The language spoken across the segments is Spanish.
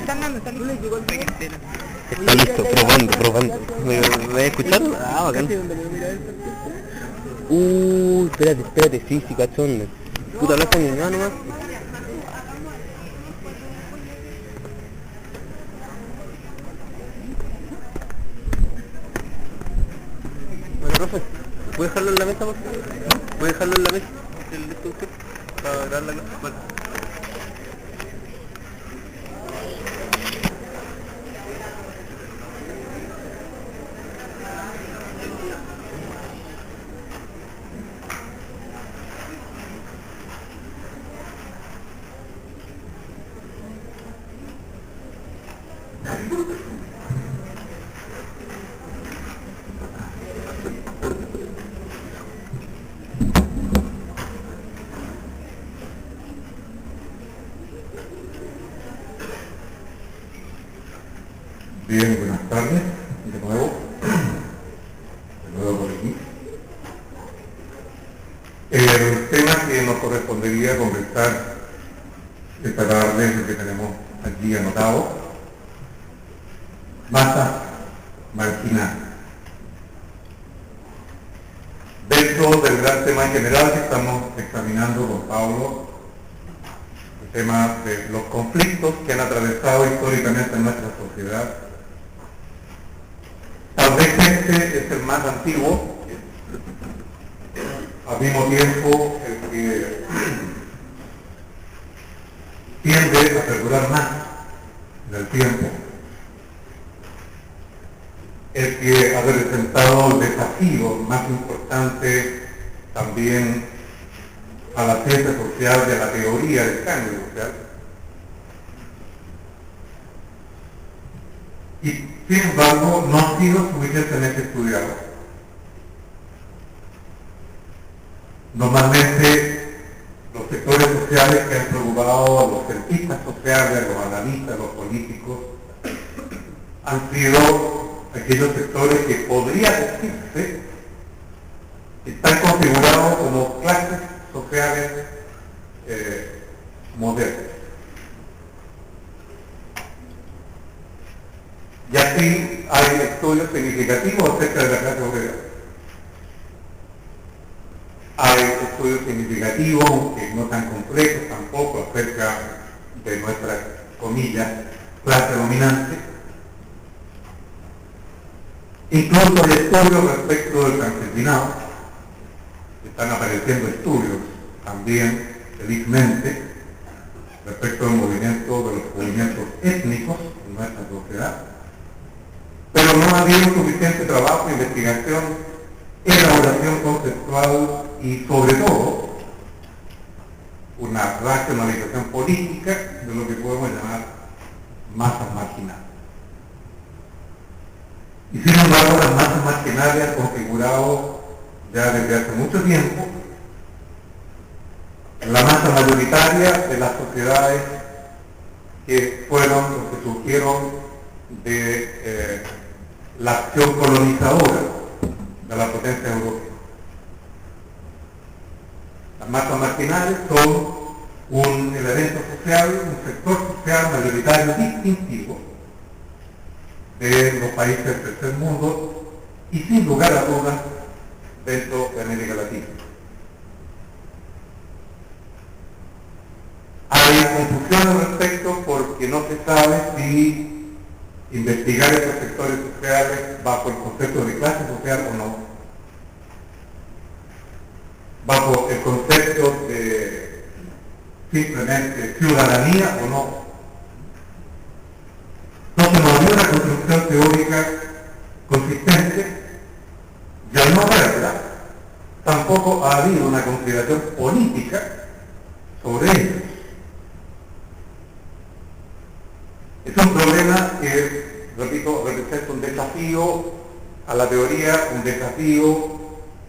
Está listo, probando. ¿Me voy a escuchar? Ah, bacán. Espérate, sí, cachón. Puta, hablaste con mi mamá nomás. Bueno, profe, ¿puede dejarlo en la mesa, por favor? ¿Puede dejarlo en la mesa? ¿El destructor? Para grabar la clase. Bueno. Bien, buenas tardes, de nuevo por aquí. El tema que nos correspondería conversar esta tarde es el que tenemos aquí anotado: masa marginal. Dentro del gran tema en general que estamos examinando con Pablo, el tema de los conflictos que han atravesado históricamente en nuestra sociedad. Tal vez este es el más antiguo, al mismo tiempo el que tiende a perdurar más en el tiempo, el que ha representado el desafío más importante también a la ciencia social y a la teoría del cambio social. Y sin embargo no ha sido suficientemente estudiado. Normalmente los sectores sociales que han preocupado a los cientistas sociales, a los analistas, a los políticos, han sido aquellos sectores que podría decirse están configurados como clases sociales modernas. Y así hay estudios significativos acerca de la clase obrera. Hay estudios significativos, que no tan complejos tampoco, acerca de nuestra, comillas, clase dominante. Incluso hay estudios respecto del campesinado. Están apareciendo estudios también, felizmente, respecto del movimiento, de los movimientos étnicos en nuestra sociedad. Pero no ha habido suficiente trabajo, investigación, elaboración conceptual y, sobre todo, una racionalización política de lo que podemos llamar masas marginales. Y sin embargo, las masas marginales han configurado ya desde hace mucho tiempo la masa mayoritaria de las sociedades que fueron los que surgieron de la acción colonizadora de la potencia europea. Las masas marginales son un elemento social, un sector social mayoritario distintivo de los países del tercer mundo y sin lugar a dudas dentro de América Latina. Hay confusión al respecto porque no se sabe si investigar estos sectores sociales bajo el concepto de clase social o no, bajo el concepto de simplemente ciudadanía o no. No se nos dio una construcción teórica consistente, y al no haberla, tampoco ha habido una consideración política sobre ello. Es un problema que, repito, representa un desafío a la teoría, un desafío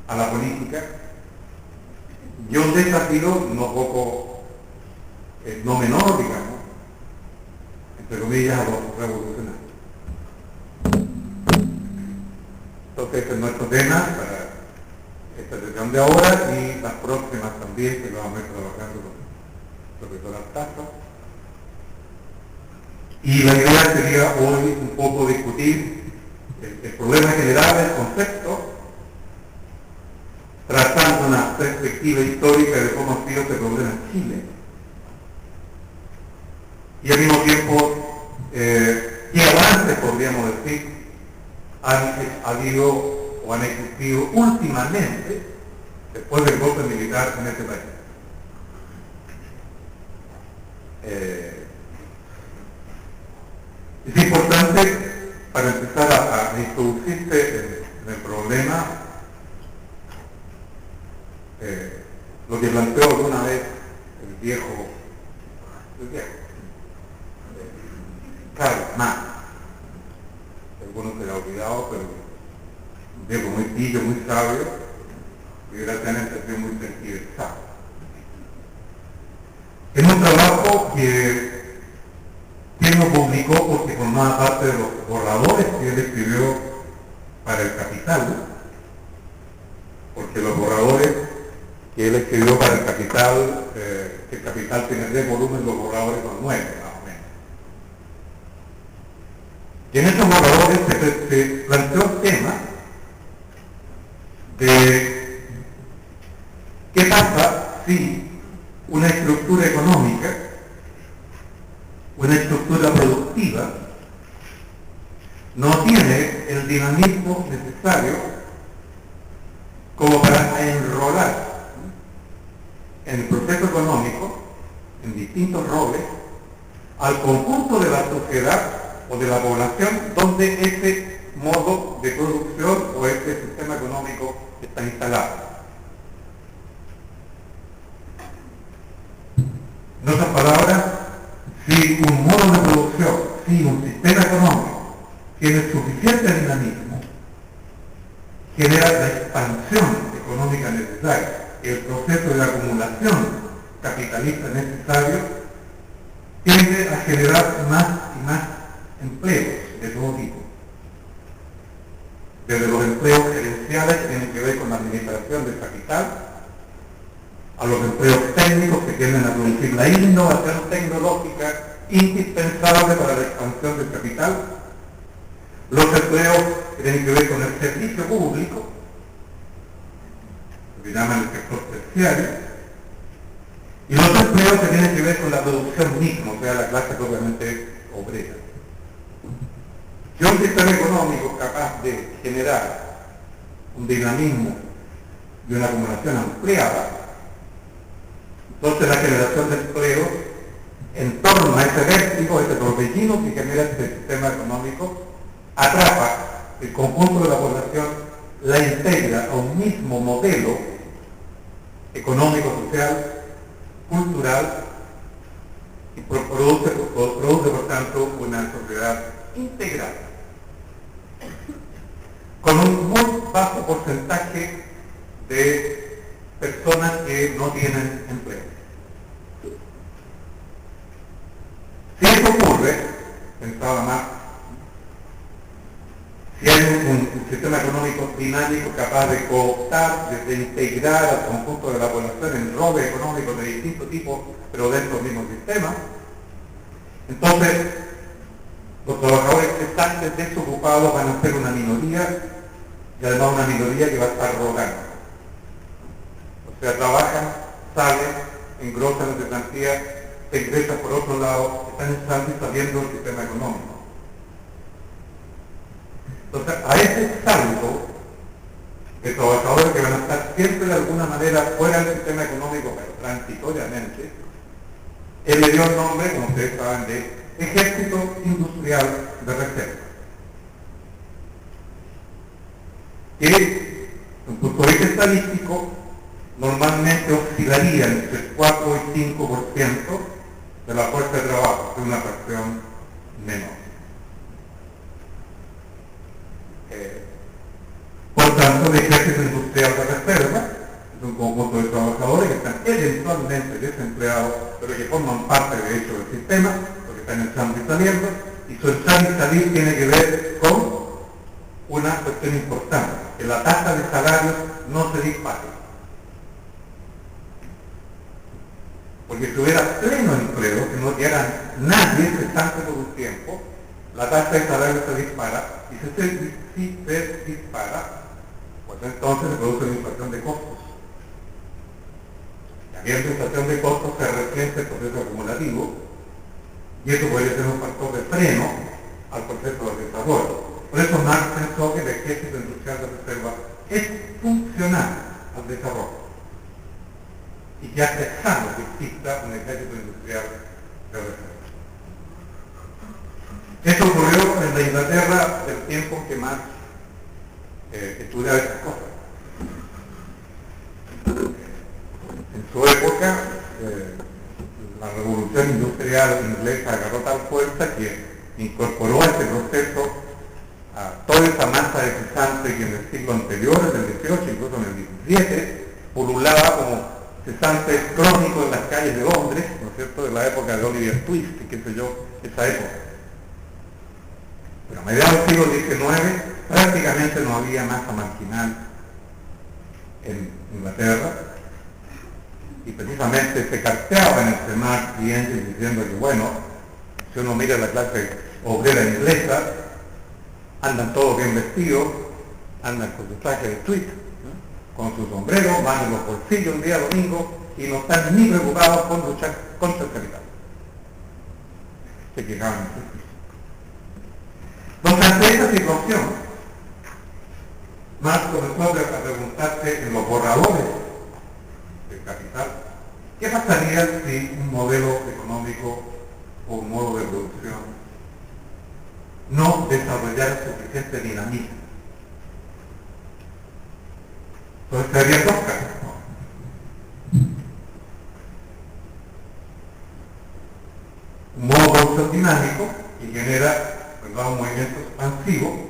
a la política, y un desafío no poco, no menor, digamos, entre comillas, a los revolucionarios. Entonces, este es nuestro tema para esta sesión de ahora y las próximas también, que lo vamos a ir trabajando con el profesor Artaza. Y la idea sería hoy un poco discutir el problema general del concepto, trazando una perspectiva histórica de cómo ha sido este problema en Chile, y al mismo tiempo qué avances, podríamos decir, han habido o han existido últimamente después del golpe militar en este país. Es importante, para empezar a introducirse en el problema, lo que planteó alguna vez el viejo Karl Marx. Algunos se lo han olvidado, pero un viejo muy pillo, muy sabio, y desgraciadamente ha sido muy tergiversado. En un trabajo que él no publicó porque formaba parte de los borradores que él escribió para el Capital, porque los borradores que él escribió para el Capital, que el Capital tiene 10 volúmenes, los borradores son 9, más o menos. Y en esos borradores se planteó el tema de qué pasa si una estructura económica, una estructura productiva, no tiene el dinamismo necesario como para enrolar en el proceso económico, en distintos roles, al conjunto de la sociedad o de la población donde ese modo de producción o ese sistema económico está instalado. En otras palabras, si un modo de producción, si un sistema económico tiene suficiente dinamismo, genera la expansión económica necesaria, el proceso de la acumulación capitalista necesario, tiende a generar más y más empleos de todo tipo. Desde los empleos gerenciales que tienen que ver con la administración del capital, a los empleos técnicos que tienden a producir la innovación tecnológica indispensable para la expansión del capital, los empleos que tienen que ver con el servicio público, que llaman el sector terciario, y los empleos que tienen que ver con la producción misma, o sea, la clase propiamente obrera. Si un sistema económico capaz de generar un dinamismo y una acumulación ampliada, entonces la generación de empleo en torno a ese vértigo, ese torbellino que genera este sistema económico, atrapa el conjunto de la población, la integra a un mismo modelo económico, social, cultural, y produce por tanto una sociedad integral, con un muy bajo porcentaje de personas que no tienen empleo. Si eso ocurre, pensaba más, si hay un sistema económico dinámico capaz de cooptar, de integrar al conjunto de la población en roles económicos de distintos tipos, pero dentro del mismo sistema, entonces los trabajadores que están desocupados van a ser una minoría, y además una minoría que va a estar rogando. O sea, trabajan, salen, engrosan esa cantidad, se ingresan por otro lado, están entrando y saliendo del sistema económico. Entonces, a ese salto de trabajadores que van a estar siempre de alguna manera fuera del sistema económico, pero transitoriamente, él le dio el nombre, como ustedes saben, de Ejército Industrial de Reserva. Que, desde un punto de vista estadístico, normalmente oscilaría entre el 4 y 5% de la fuerza de trabajo, que es una fracción menor. Por tanto, el Ejército Industrial de Reserva es un conjunto de trabajadores que están eventualmente desempleados, pero que forman parte de hecho del sistema, porque están entrando y saliendo, y su entrar y salir tiene que ver con una cuestión importante, que la tasa de salarios no se dispare. Porque si hubiera pleno empleo, que no hubiera nadie que están produciendo, la tasa de salario se dispara, y si se dispara, pues entonces se produce una inflación de costos. Y habiendo inflación de costos se resiente el proceso acumulativo, y eso podría ser un factor de freno al proceso de desarrollo. Por eso Marx pensó que el ejército industrial de reserva es funcional al desarrollo y que hace sano que exista un ejército industrial de reserva. Eso ocurrió en la Inglaterra del tiempo que Marx estudiaba esas cosas. En su época, la revolución industrial inglesa agarró tal fuerza que incorporó a este proceso a toda esa masa de cesante que en el siglo anterior, en el XVIII, incluso en el XVII, pululaba como cesantes crónicos en las calles de Londres, ¿no es cierto?, de la época de Oliver Twist, y qué sé yo, esa época. Pero a mediados del siglo XIX prácticamente no había masa marginal en Inglaterra, y precisamente se carteaba en el Marx y Engels diciendo que, bueno, si uno mira la clase obrera inglesa, andan todos bien vestidos, andan con su traje de tweed, ¿no?, con su sombrero, van en los bolsillos un día domingo y no están ni preocupados por luchar contra el capital. Se quejaban. Entonces, ante esa situación, Marx comenzó a preguntarse en los borradores del capital, ¿qué pasaría si un modelo económico o un modo de producción no desarrollar suficiente dinamismo? Entonces serían dos casos, ¿no? Un modo de producción dinámico que genera, ¿verdad?, un movimiento expansivo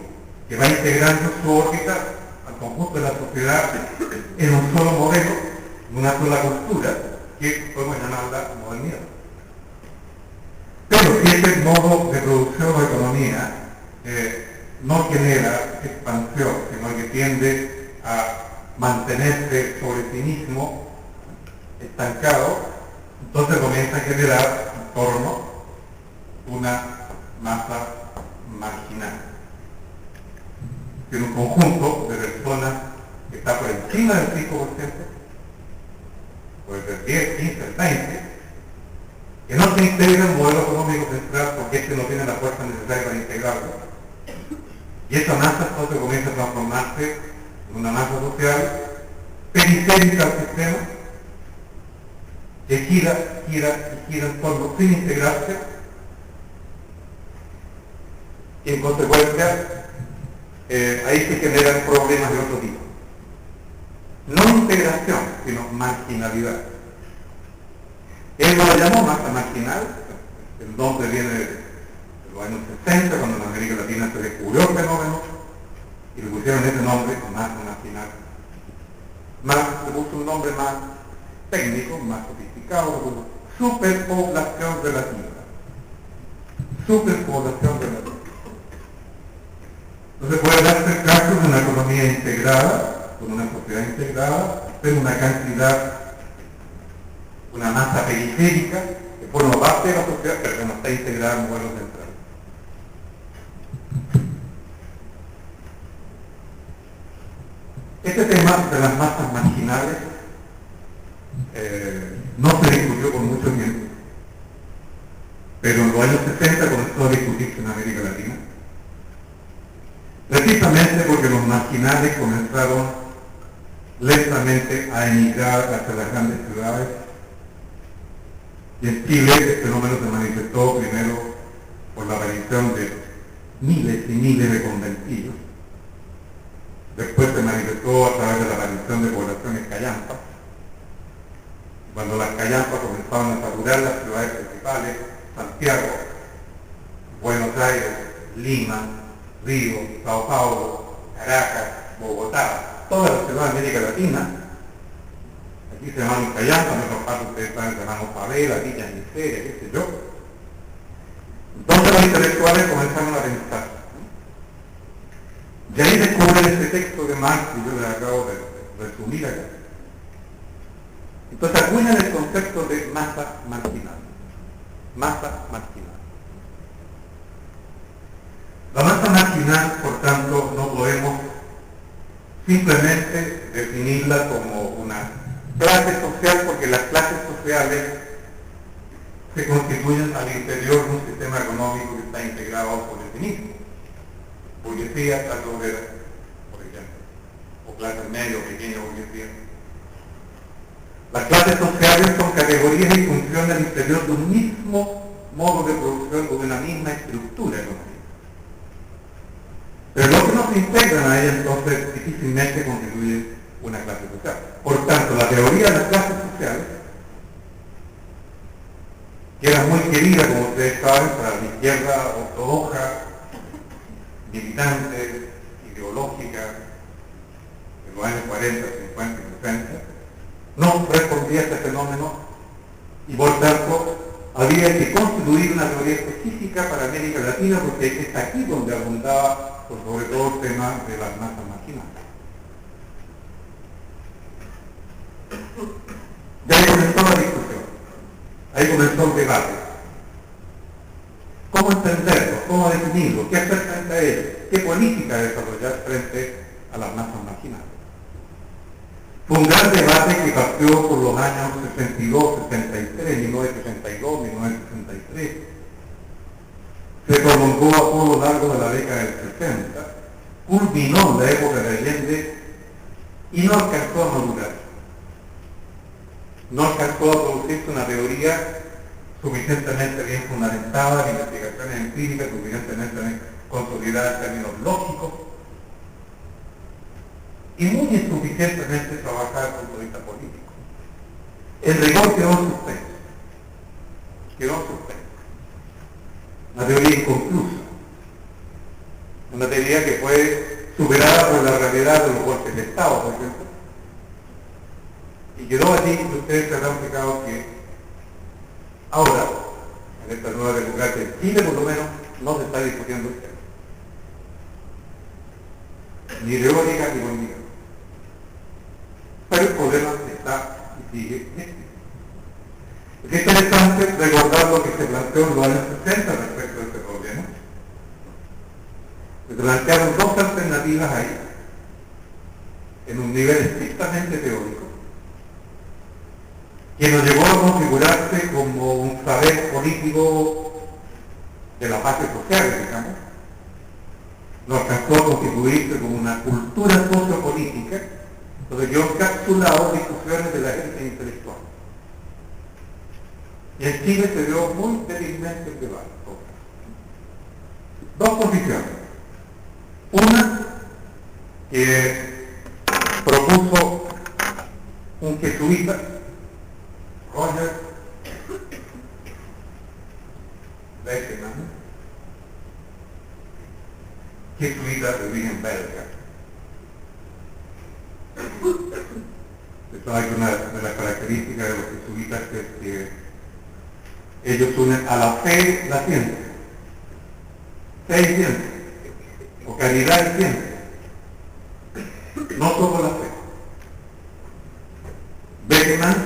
que va integrando su órbita al conjunto de la sociedad en un solo modelo, en una sola cultura, que podemos llamarla modernidad. Pero si este modo de producción o economía no genera expansión, sino que tiende a mantenerse sobre sí mismo estancado, entonces comienza a generar en torno una masa marginal. Tiene un conjunto de personas que está por encima del 5%, puede ser 10, 15, 20%, que no se integra en un modelo económico central porque este no tiene la fuerza necesaria para integrarlo. Y esa masa entonces comienza a transformarse en una masa social periférica al sistema, que gira en torno sin integrarse, y en consecuencia ahí se generan problemas de otro tipo. No integración, sino marginalidad. Él lo llamó masa marginal, el nombre viene de los años 60, cuando en América Latina se descubrió el fenómeno, y le pusieron ese nombre, masa marginal. Le puso un nombre más técnico, más sofisticado, le puso superpoblación relativa. Superpoblación relativa. Entonces puede darse el caso de una economía integrada, con una sociedad integrada, pero una cantidad, una masa periférica que forma parte de la sociedad, pero que no está integrada en un modelo central. Este tema de las masas marginales no se discutió por mucho tiempo, pero en los años 60 comenzó a discutirse en América Latina, precisamente porque los marginales comenzaron lentamente a emigrar hacia las grandes ciudades. Y en Chile el fenómeno se manifestó primero por la aparición de miles y miles de conventillos. Después se manifestó a través de la aparición de poblaciones callampas. Cuando las callampas comenzaban a saturar las ciudades principales, Santiago, Buenos Aires, Lima, Río, Sao Paulo, Caracas, Bogotá, todas las ciudades de América Latina. Aquí se llaman callampas, en otras partes ustedes saben, se llaman favela, villas, miserias, qué sé yo. Entonces los intelectuales comenzaron a pensar. Y ahí descubren este texto de Marx que yo les acabo de resumir acá. Entonces acuñan el concepto de masa marginal. Masa marginal. marginal, por tanto, no podemos simplemente definirla como una clase social, porque las clases sociales se constituyen al interior de un sistema económico que está integrado por sí mismo. Burguesía, clase obrera, por ejemplo, o clase media o pequeña burguesía. Las clases sociales son categorías y funciones al interior de un mismo modo de producción o de una misma estructura económica. Pero lo que no se integran a ella entonces difícilmente constituye una clase social. Por tanto, la teoría de las clases sociales, que era muy querida, como ustedes saben, para la izquierda ortodoxa, militante, ideológica, en los años 40, 50 y 60, no respondía a este fenómeno y por tanto había que constituir una teoría específica para América Latina, porque es aquí donde abundaba sobre todo el tema de las masas marginales. Y ahí comenzó la discusión, ahí comenzó el debate. ¿Cómo entenderlo? ¿Cómo definirlo? ¿Qué hacer frente a ello? ¿Qué política desarrollar frente a las masas marginales? Fue un gran debate que partió por los años 62, 63, 1962, 1963. Se prolongó a todo lo largo de la década del 60, culminó en la época de Allende y no alcanzó a madurar. No alcanzó a producirse una teoría suficientemente bien fundamentada, de investigaciones empíricas, suficientemente bien consolidada en términos lógicos, y muy insuficientemente trabajada desde el punto de vista político. El rigor quedó en suspenso. Quedó en suspenso. Una teoría inconclusa. Una teoría que fue superada por la realidad de los golpes de Estado, por ejemplo. Y quedó allí, y ustedes se habrán fijado que ahora, en esta nueva democracia en Chile por lo menos, no se está discutiendo el tema. Ni teórica ni política. Pero el problema está y sigue existiendo. Es interesante recordar lo que se planteó en los años 60 respecto a este problema. Se plantearon dos alternativas ahí, en un nivel estrictamente teórico, que nos llevó a configurarse como un saber político de las bases sociales, digamos. Nos alcanzó a constituirse como una cultura sociopolítica, donde quedó encapsulado discusiones de la gente intelectual. Y en Chile se dio muy débilmente el debate. Dos posiciones. Una que propuso un jesuita, Roger Bacon, jesuita de origen belga. Esta es una de las características de los jesuitas, es que ellos unen a la fe la ciencia. Fe y ciencia, o caridad y ciencia, no solo la fe. Beckman,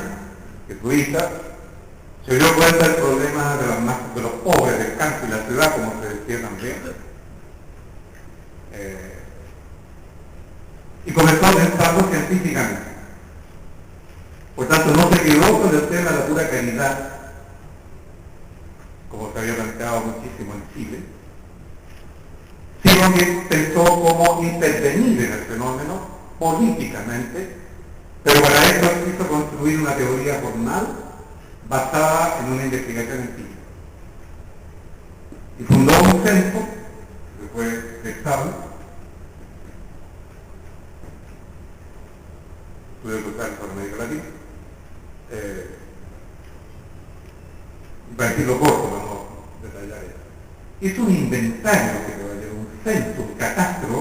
jesuita, se dio cuenta del problema de los pobres del campo y la ciudad, como se decía también, y comenzó a pensarlo científicamente. Por tanto, no se quedó con el tema de la pura caridad, como se había planteado muchísimo en Chile, sino que pensó cómo intervenir en el fenómeno políticamente, pero para eso quiso construir una teoría formal basada en una investigación empírica. Y fundó un centro, que fue estable, estudios sociales para América Latina, para decirlo corto, vamos a detallar eso. Es un inventario, un censo, un catastro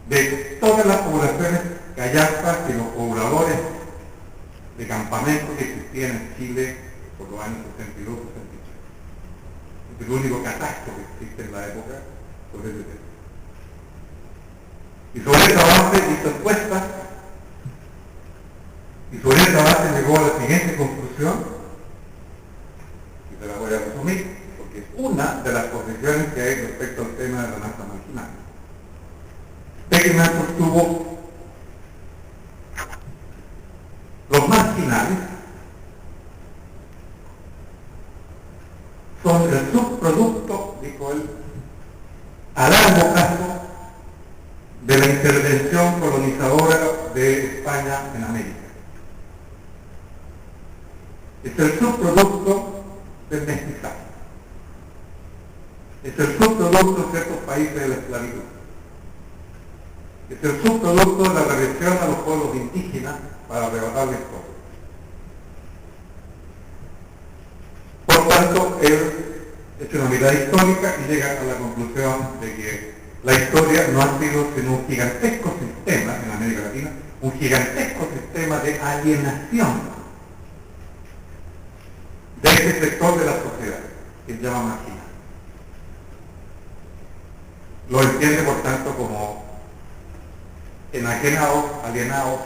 de todas las poblaciones callampas y los pobladores de campamentos que existían en Chile por los años 62, 63. Es el único catastro que existe en la época sobre ese tema. Y sobre esa base hizo encuestas, y sobre esa base llegó a la siguiente conclusión, y te la voy a resumir, porque es una de las posiciones que hay respecto al tema de la masa marginal. Beckman sostuvo: los marginales son el subproducto, dijo él, a largo plazo de la intervención colonizadora de España en América. Es el subproducto del mestizaje. Es el subproducto de ciertos países de la esclavitud. Es el subproducto de la regresión a los pueblos indígenas para arrebatarles todo. Por tanto, él echa una mirada histórica y llega a la conclusión de que la historia no ha sido sino un gigantesco sistema en América Latina, un gigantesco sistema de alienación de ese sector de la sociedad que se llama marginal. Lo entiende, por tanto, como enajenados, alienados,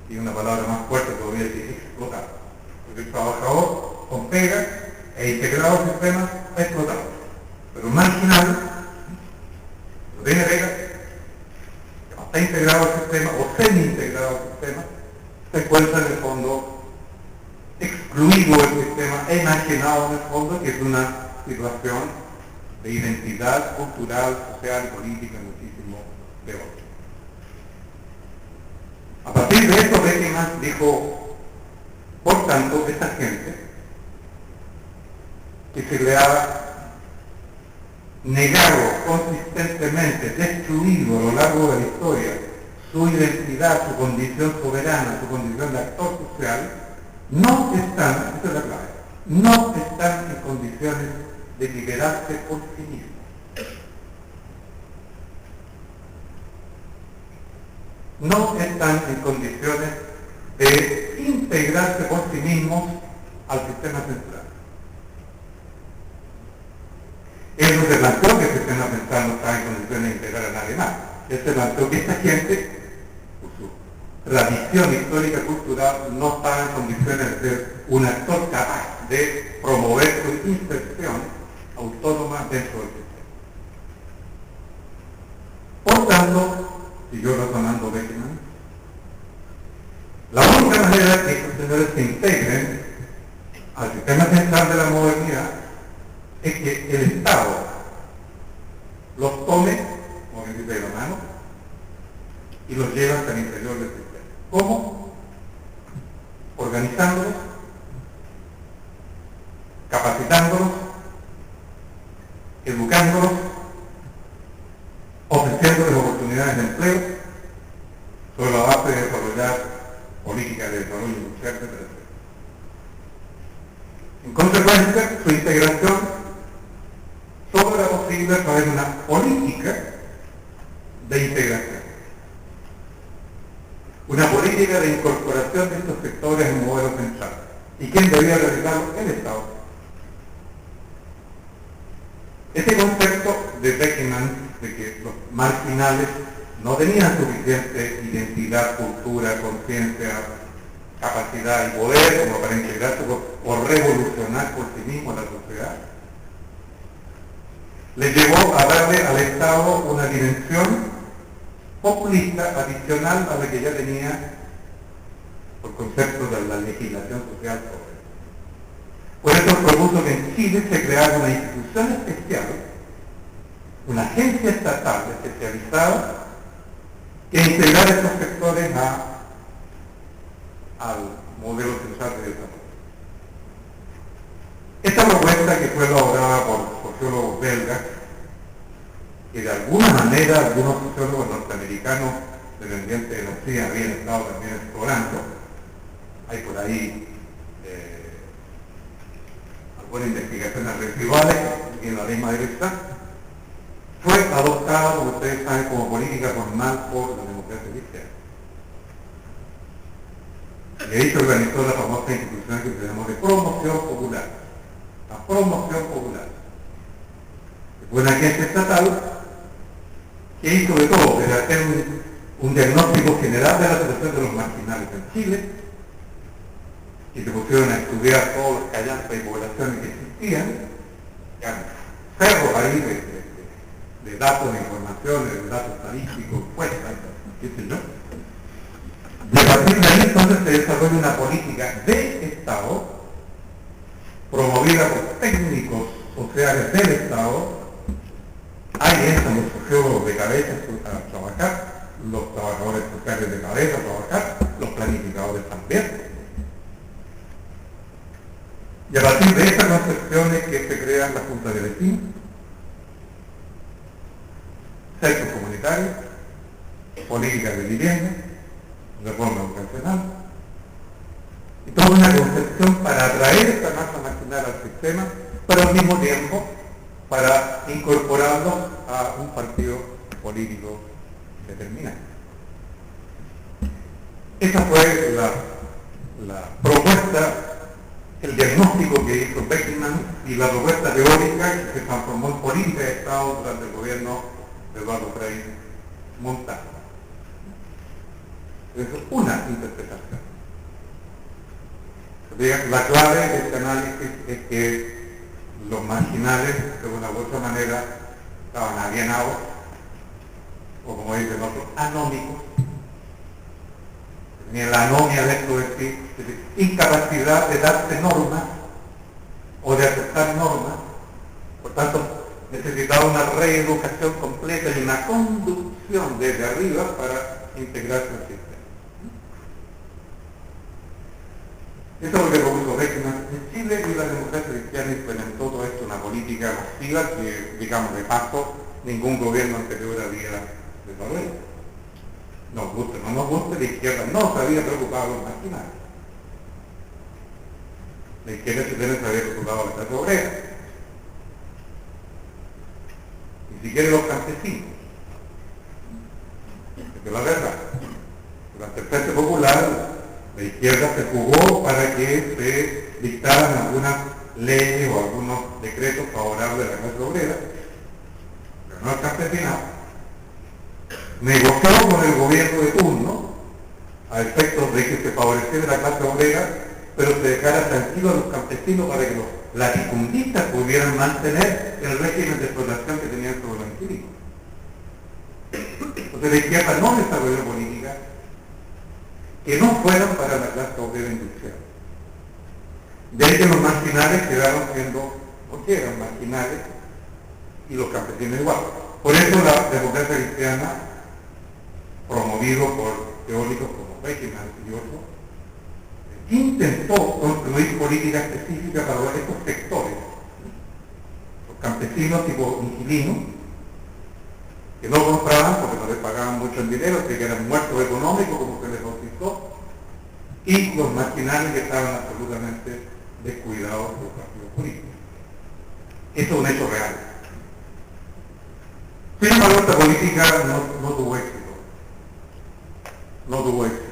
y una palabra más fuerte todavía decir explotados. Porque el trabajador con pega e integrado al sistema es explotado. Pero un marginal no tiene pega, que no está integrado al sistema o semi-integrado al sistema, se encuentra en el fondo excluido del sistema, enajenado en el fondo, que es una situación de identidad cultural, social y política muchísimo peor. A partir de esto, Beckman dijo: por tanto, esta gente que se le ha negado consistentemente, destruido a lo largo de la historia su identidad, su condición soberana, su condición de actor social, no están, esta es la clave, no están en condiciones de liberarse por sí mismos. No están en condiciones de integrarse por sí mismos al sistema central. Él no se planteó que el sistema central no estaba en condiciones de integrar a nadie más. Él se planteó que esta gente, por su tradición histórica cultural, no estaba en condiciones de ser un actor capaz de promover su inserción autónoma dentro del sistema. Por tanto, siguió razonando Beckman, la única manera de que estos señores se integren al sistema central de la modernidad es que el Estado los tome, como que dice, de la mano y los lleve hasta el interior del sistema. ¿Cómo? Organizándolos, capacitándolos, educándolos, ofreciéndoles oportunidades de empleo sobre la base de desarrollar políticas de desarrollo industrial, etc. En consecuencia, su integración solo era posible a través de una política de integración. Una política de incorporación de estos sectores en un modelo central. ¿Y quién debía realizarlo? El Estado. Ese concepto de Beckman, de que los marginales no tenían suficiente identidad, cultura, conciencia, capacidad y poder como para integrarse o revolucionar por sí mismo la sociedad, le llevó a darle al Estado una dimensión populista adicional a la que ya tenía por concepto de la legislación social sobre. Por eso propuso que en Chile se creara una institución especial, una agencia estatal especializada que integrara estos sectores al modelo central de desarrollo. Esta propuesta, que fue elaborada por sociólogos belgas, que de alguna manera algunos sociólogos norteamericanos dependientes de la CIA habían estado también explorando, hay por ahí algunas investigaciones residuales en la misma dirección, fue adoptada, como ustedes saben, como política formal por la democracia cristiana. Y ahí se organizó la famosa institución que se llamó de promoción popular. La promoción popular. Que fue una agencia estatal que hizo de todo, desde hacer un diagnóstico general de la situación de los marginales en Chile, y se pusieron a estudiar todos los callampas y poblaciones que existían, cerros ahí de datos, de informaciones, de datos estadísticos, encuestas, qué sé yo. Y a partir de ahí entonces se desarrolla una política de Estado, promovida por técnicos sociales del Estado. Ahí entran los sociólogos de cabeza a trabajar, los trabajadores sociales de cabeza a trabajar, los planificadores también. Y a partir de estas concepciones que se crean las juntas de vecinos, centros comunitarios, políticas de vivienda, reforma educacional, y toda una concepción para atraer esta masa marginal al sistema, pero al mismo tiempo para incorporarlos a un partido político determinado. Esa fue la propuesta, el diagnóstico que hizo Beckman y la propuesta teórica que se transformó en política de Estado durante el gobierno de Eduardo Frei Montalva. Es una interpretación. La clave de este análisis es que los marginales, de una u otra manera, estaban alienados, o como dicen otros, anómicos. Tenían la anomia dentro de sí, es decir, incapacidad de darse normas o de aceptar normas. Por tanto, necesitaba una reeducación completa y una conducción desde arriba para integrarse al sistema. Eso es lo que propuso Beckman en Chile, y la democracia cristiana implementó todo esto, una política masiva que, digamos de paso, ningún gobierno anterior había desarrollado. Nos guste o no nos guste, la izquierda no se había preocupado de los marginales. La izquierda chilena se había preocupado de la clase obrera. Ni siquiera los campesinos. Porque la verdad, durante el Frente Popular, la izquierda se jugó para que se dictaran algunas leyes o algunos decretos favorables a la clase obrera, pero no al campesinado. Negoció con el gobierno de turno a efectos de que se favoreciera la clase obrera, pero se dejara tranquilo a los campesinos para que los latifundistas pudieran mantener el régimen de explotación que tenían sobre los inquilinos. Entonces la izquierda no desarrolló políticas que no fueran para la clase obrera industrial. De ahí que los marginales quedaron siendo, porque eran marginales, y los campesinos igual. Por eso la democracia cristiana, promovido por teóricos como Beckman y otros, intentó construir políticas específicas para estos sectores. Los campesinos tipo inquilinos, que no compraban porque no les pagaban mucho el dinero, que eran muertos económicos, como se les bautizó, y los marginales que estaban absolutamente descuidados por los partidos políticos. Eso es un hecho real. Sin embargo, esta política no tuvo éxito. No tuvo éxito.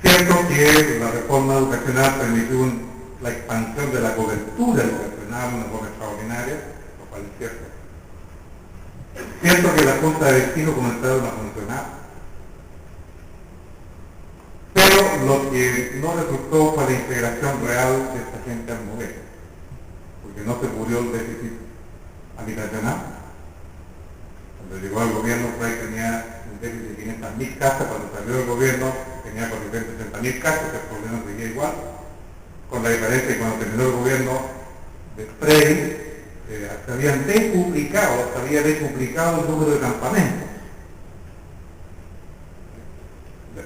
Cierto que la reforma educacional permitió la expansión de la cobertura educacional de una forma extraordinaria, lo cual es cierto. Cierto que la junta de vecinos comenzaron a funcionar, pero lo que no resultó fue la integración real de esta gente al modelo, porque no se cubrió el déficit habitacional. Cuando llegó al gobierno, Frei tenía un déficit de 500.000 casas, cuando salió del gobierno tenía 460.000 casas, el problema seguía igual, con la diferencia que cuando terminó el gobierno de Frei, se había desduplicado el número de campamentos.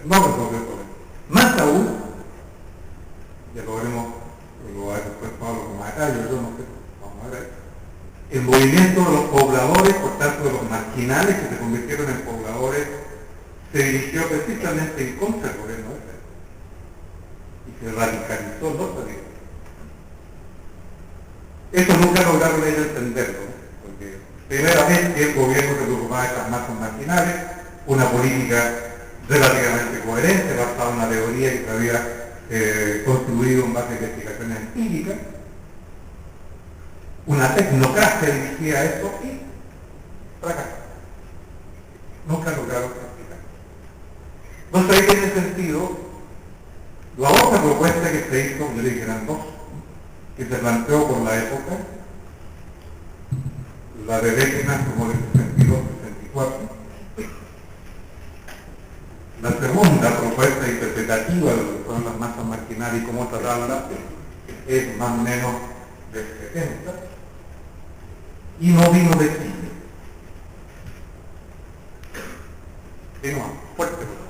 No resolvió el problema. Más aún, ya lo veremos, lo va a después Pablo con más detalle, yo no sé, vamos a ver. El movimiento de los pobladores, por tanto de los marginales que se convirtieron en pobladores, se dirigió precisamente en contra del gobierno de Frei. Y se radicalizó en otra dirección. Eso nunca lograron ellos entenderlo, ¿no? Porque primera vez que el gobierno se preocupaba de estas masas marginales, una política relativamente coherente, basada en una teoría que se había construido en base a investigaciones empíricas, una tecnocracia dirigida a eso y fracasó. Nunca lograron practicar. Entonces ahí tiene sentido la otra propuesta que se hizo, yo le dije eran dos, que se planteó por la época, la de Decna como del 62-64. La segunda propuesta interpretativa de lo que son las masas marginales y cómo tratarlas es más o menos del 70 y no vino de Chile. Vino fuerte, por favor.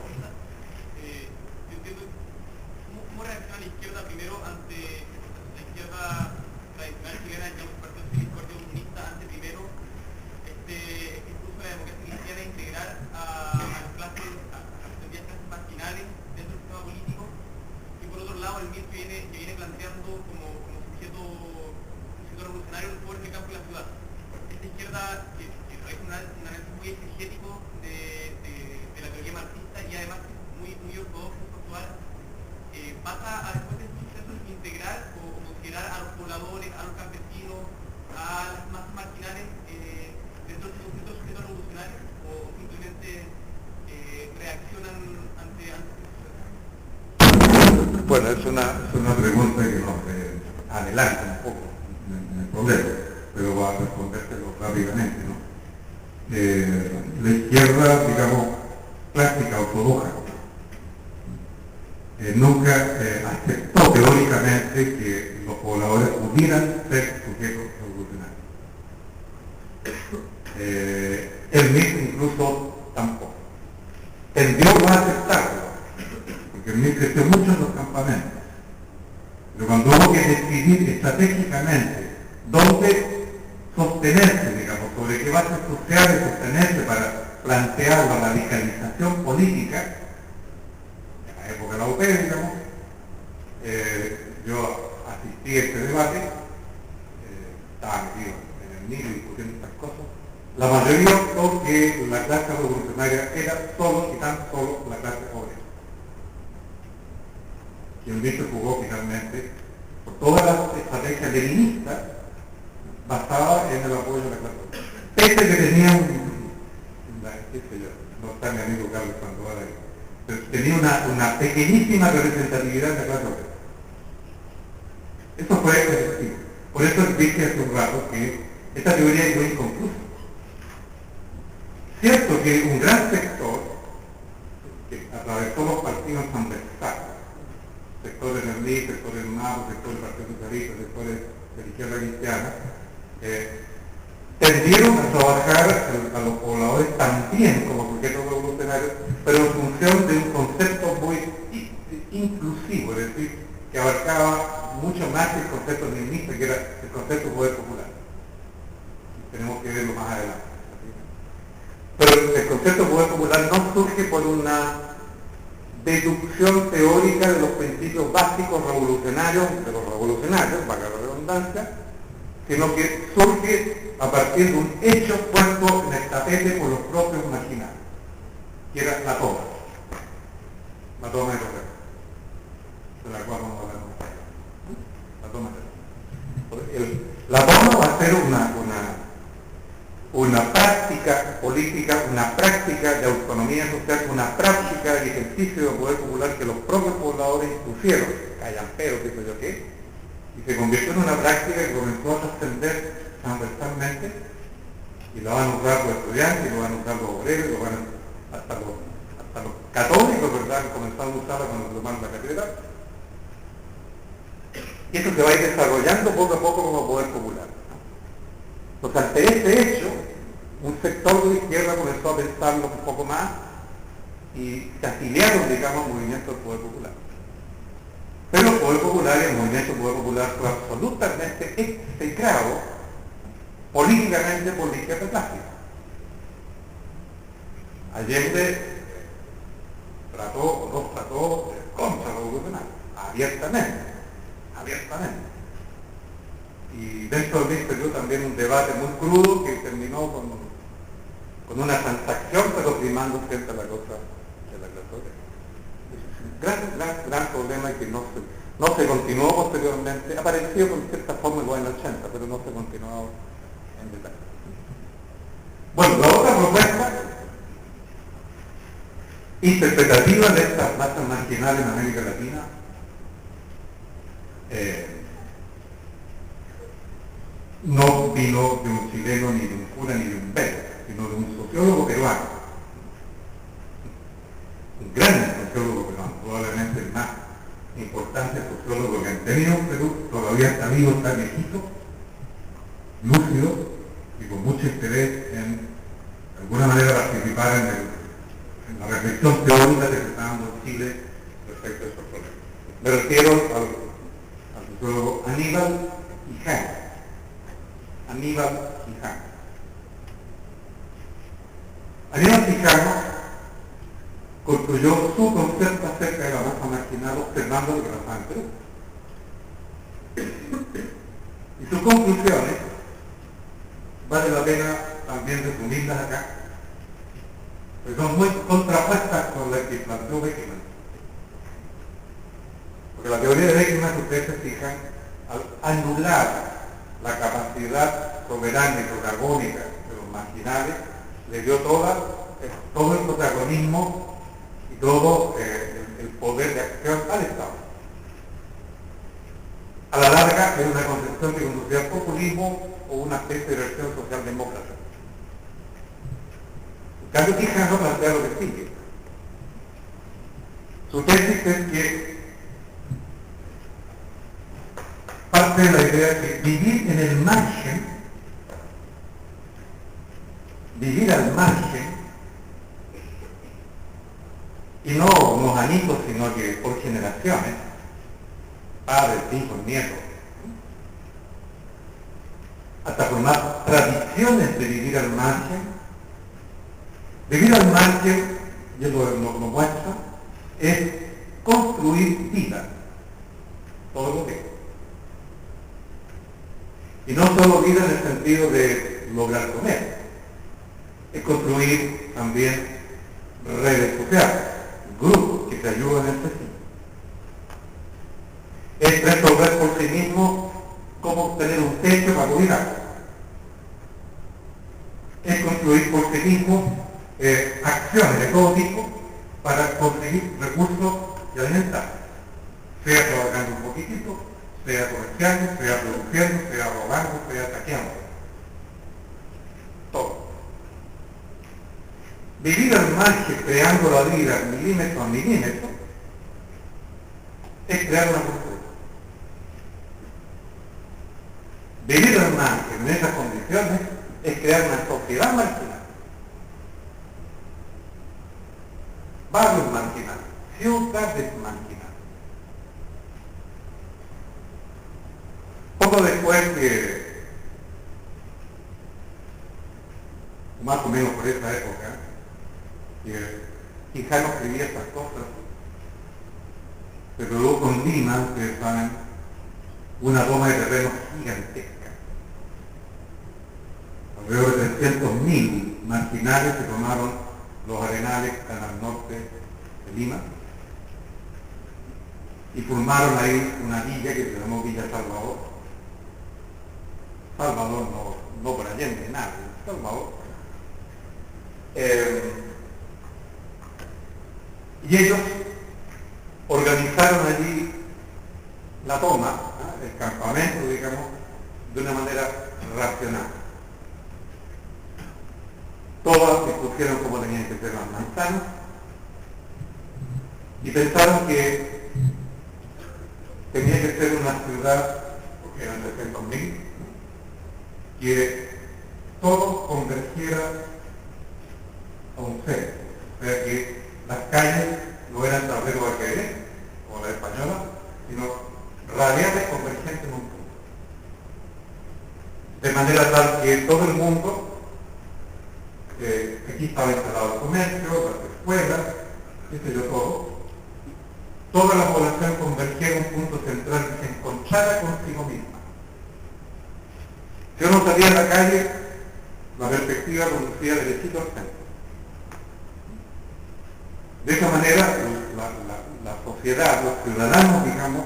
¿Cómo reacciona la izquierda primero ante la izquierda tradicional chilena, digamos, el Partido Socialista, el Partido Comunista, ante primero este uso de la democracia cristiana e integrar a las clases, a las clases marginales dentro del sistema político? Y por otro lado, el MIR que viene planteando como sujeto revolucionario el poder de campo y la ciudad. Esta izquierda que realiza un análisis muy exegético de la teoría marxista y además muy ortodoxo actual, pasa a después de estos procesos integrar o considerar a los pobladores, a los campesinos, a las masas marginales dentro de estos sujetos revolucionarios, o simplemente reaccionan ante estos procesos. Bueno, es una pregunta que nos adelanta un poco en el problema, pero va a respondérselo rápidamente, ¿no? La izquierda, digamos, clásica, ortodoxa, nunca aceptó teóricamente que los pobladores pudieran ser sujetos revolucionarios. El MIR incluso tampoco. Tendió a aceptarlo, porque el MIR creció mucho en los campamentos. Pero cuando hubo que decidir estratégicamente dónde sostenerse, digamos, sobre qué bases sociales sostenerse para plantear la radicalización política, en la época de la UP, digamos, yo asistí a este debate, estaba metido en el MIR discutiendo estas cosas. La mayoría optó que la clase revolucionaria era solo y tan solo la clase obrera. Y el MIR se jugó finalmente por todas las estrategias leninistas basadas en el apoyo de la clase obrera. Pese que tenía no está mi amigo Carlos Sandoval ahí, pero tenía una pequeñísima representatividad de la clase obrera. Eso fue efectivo. Por eso dije hace un rato que esta teoría es muy inconclusa. Cierto que un gran sector que atravesó los partidos transversales, sectores del MIR, sectores del MAPO, sectores del Partido Socialista, sectores de la izquierda cristiana, tendieron a trabajar a los pobladores también como sujetos revolucionarios, pero en función de un concepto muy inclusivo, es decir, que abarcaba mucho más que el concepto leninista, que era el concepto de poder popular. Tenemos que verlo más adelante. Pero el concepto de poder popular no surge por una deducción teórica de los principios básicos revolucionarios, de los revolucionarios, valga la redundancia, sino que surge a partir de un hecho puesto en el tapete por los propios marginales, que era la toma de Correa, de la cual vamos a hablar más tarde. La toma la toma va a ser una práctica política, una práctica de autonomía social, una práctica de ejercicio de poder popular que los propios pobladores impusieron, callamperos, qué sé yo qué, y se convirtió en una práctica que comenzó a trascender transversalmente, y lo van a usar los estudiantes, y lo van a usar los obreros, hasta los católicos, ¿verdad?, que comenzaron a usarla cuando tomaron la catedral. Y eso se va a ir desarrollando poco a poco como poder popular. Entonces, ante este hecho, un sector de la izquierda comenzó a pensarlo un poco más y se afiliaron, digamos, al movimiento del poder popular. Pero el poder popular y el movimiento del poder popular fue absolutamente execrado políticamente por la izquierda clásica. Allende los trató contra revolucionarios, abiertamente. Y dentro de esto dio también un debate muy crudo que terminó con una transacción, pero primando frente a la cosa de la clase obrera. Es un gran problema y que no se continuó posteriormente, apareció con cierta forma en los años 80, pero no se continuó en detalle. Bueno, la otra propuesta interpretativa de estas masas marginales en América Latina no vino de un chileno, ni de un cura, ni de un belga, sino de un sociólogo peruano. Un gran sociólogo peruano, probablemente el más importante sociólogo que han tenido en Perú, todavía está vivo, está viejito, lúcido y con mucho interés en, de alguna manera, participar en la reflexión teórica que se está dando en Chile respecto a esos problemas. Me refiero al sociólogo Aníbal Quijano. Aníbal Quijano construyó su concepto acerca de la masa marginal observando lo que pasaba en Perú. Y sus conclusiones vale la pena también resumirlas acá, porque son muy contrapuestas con las que planteó Beckman. Porque la teoría de Beckman, si ustedes se fijan, al anular la capacidad soberana y protagónica de los marginales, le dio todo el protagonismo y todo el poder de acción al Estado. A la larga es una concepción que conducía al populismo o una especie de versión socialdemócrata. En cambio, Quijano plantea lo que sigue. Su tesis es que parte de la idea de que vivir en el margen, vivir al margen, y no unos añitos, sino que por generaciones, padres, hijos, nietos, hasta formar tradiciones de vivir al margen. Vivir al margen, y él lo muestra, es construir vida, todo lo que. Y no solo vida en el sentido de lograr comer, es construir también redes sociales, grupos que te ayudan en este fin. Es resolver por sí mismo cómo obtener un techo para cuidar. Es construir por sí mismo acciones de todo tipo para conseguir recursos y alimentar, sea trabajando un poquitito, sea comerciando, sea produciendo, sea robando, sea saqueando. Todo. Vivir al margen, creando la vida milímetro a milímetro, es crear una cultura. Vivir al margen en esas condiciones es crear una sociedad marginal. Barrios marginales, ciudades marginales. Poco después que, más o menos por esa época, Quijano escribía estas cosas, se produjo en Lima, ustedes saben, una toma de terreno gigantesca. Alrededor de 300.000 marginales se tomaron los arenales que están al norte de Lima y formaron ahí una villa que se llamó Villa Salvador. Salvador, no por Allende, nada, Salvador. Y ellos organizaron allí la toma, el campamento, digamos, de una manera racional. Todos escogieron cómo tenían que ser las manzanas y pensaron que tenía que ser una ciudad, porque eran 300.000, que todo convergiera a un centro. O sea que las calles no eran tableros de ajedrez, como la española, sino radiales convergentes en un punto. De manera tal que todo el mundo, aquí estaba instalado el comercio, las escuelas, qué sé yo, toda la población convergía en un punto central que se encontrara consigo misma. Si uno salía a la calle, la perspectiva conducía derechito al centro. De esa manera, la sociedad, los ciudadanos, digamos,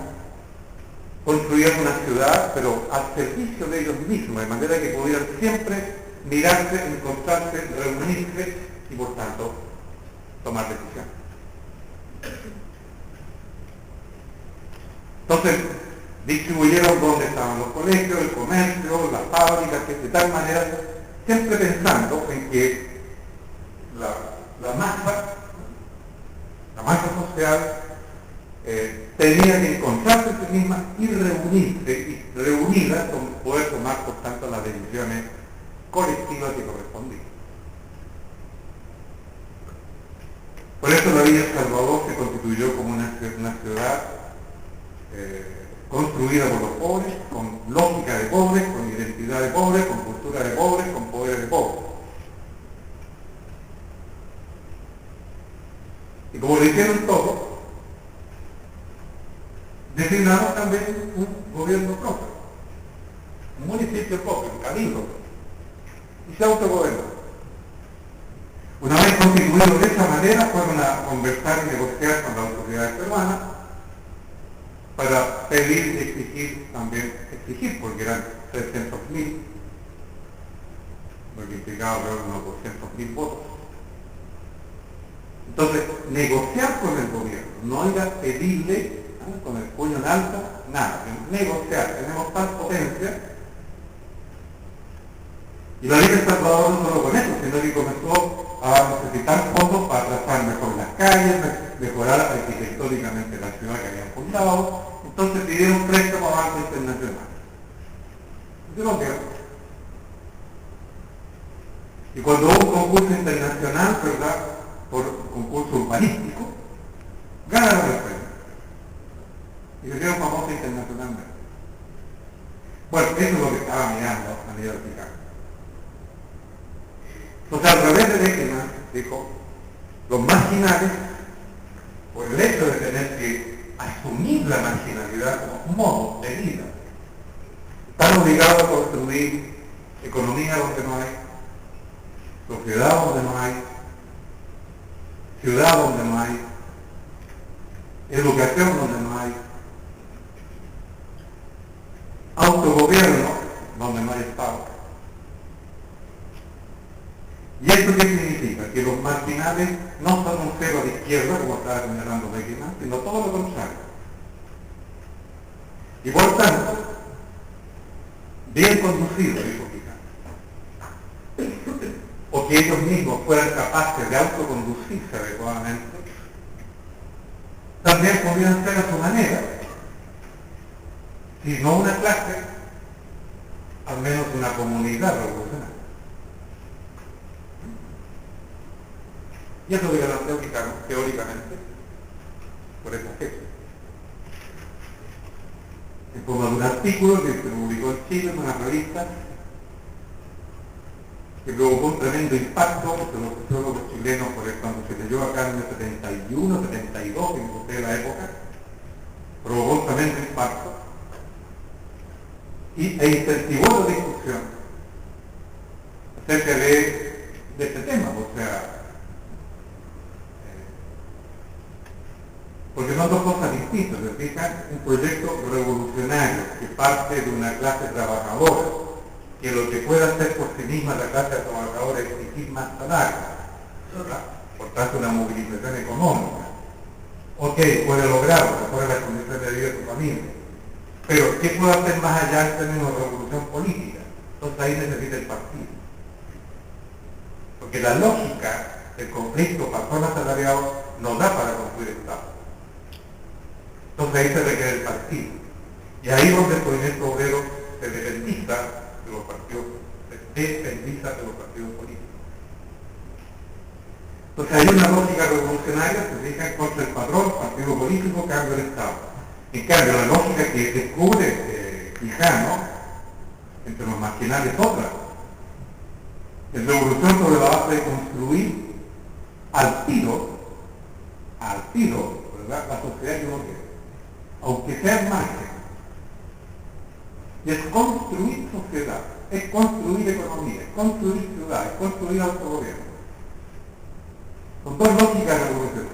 construían una ciudad, pero al servicio de ellos mismos, de manera que pudieran siempre mirarse, encontrarse, reunirse y, por tanto, tomar decisiones. Entonces, distribuyeron dónde estaban los colegios, el comercio, las fábricas, que de tal manera, siempre pensando en que la masa social tenía que encontrarse a sí misma y reunirse, y reunida con poder tomar, por tanto, las decisiones colectivas que correspondían. Por eso la Villa El Salvador se constituyó como una ciudad construida por los pobres, con lógica de pobres, con identidad de pobres, con cultura de pobres, con poder de pobres. Y como lo hicieron todos, designamos también un gobierno propio, un municipio propio, un cabildo, y se autogobernó. Una vez constituidos de esa manera, fueron a conversar y negociar con las autoridades peruanas para pedir y exigir también, porque eran 300.000, lo que implicaba unos 200.000 votos. Entonces, negociar con el gobierno, no ir a pedirle con el puño en alto, nada, negociar, tenemos tal potencia. Y la ley de El Salvador no solo con eso, sino que comenzó a necesitar fondos para trazar mejor las calles, mejorar arquitectónicamente la ciudad que habían fundado. Entonces pidieron préstamo a Banco Internacional. Yo lo quiero. Y cuando hubo un concurso internacional, ¿verdad?, por concurso urbanístico, ganaron el premio. Y se hicieron famosos internacionalmente. Bueno, eso es lo que estaba mirando a nivel vertical. Entonces, al revés de Beckerman, dijo, los marginales, por el hecho de tener que asumir la marginalidad como modo de vida, están obligados a construir economía donde no hay, sociedad donde no hay, ciudad donde no hay, educación donde no hay, autogobierno donde no hay Estado. ¿Y esto qué significa? Que los marginales no son un cero de izquierda, como estaba señalando Beckerman, sino todo lo contrario. Y por tanto, bien conducidos, dijo Quijano, o que ellos mismos fueran capaces de autoconducirse adecuadamente, también podrían ser a su manera, si no una clase, al menos una comunidad revolucionaria. Y eso lo planteó Quijano teóricamente por esa fecha. En forma de un artículo que se publicó en Chile en una revista que provocó un tremendo impacto entre los sociólogos chilenos cuando se leyó acá en el 71, 72, que me la época, provocó un tremendo impacto e incentivó la discusión acerca de este tema, o sea, porque son dos cosas distintas, ¿se fijan? Un proyecto revolucionario que parte de una clase trabajadora, que lo que puede hacer por sí misma la clase trabajadora es exigir más salario, ¿verdad? Por tanto una movilización económica. Ok, puede lograrlo, mejora las condiciones de vida de su familia, pero ¿qué puede hacer más allá en términos de revolución política? Entonces ahí necesita el partido. Porque la lógica del conflicto patrón-asalariado no da para construir Estado. Entonces ahí se requiere el partido. Y ahí es donde el movimiento obrero se dependiza de los partidos, políticos. Entonces hay una lógica revolucionaria que se fija contra el patrón, partido político, cambio del Estado. En cambio, la lógica que descubre Quijano entre los marginales es otra. Es revolución sobre la base de construir al tiro, ¿verdad?, la sociedad que uno quiere, aunque sea en margen. Y es construir sociedad, es construir economía, es construir ciudad, es construir autogobierno. Son dos lógicas revolucionarias.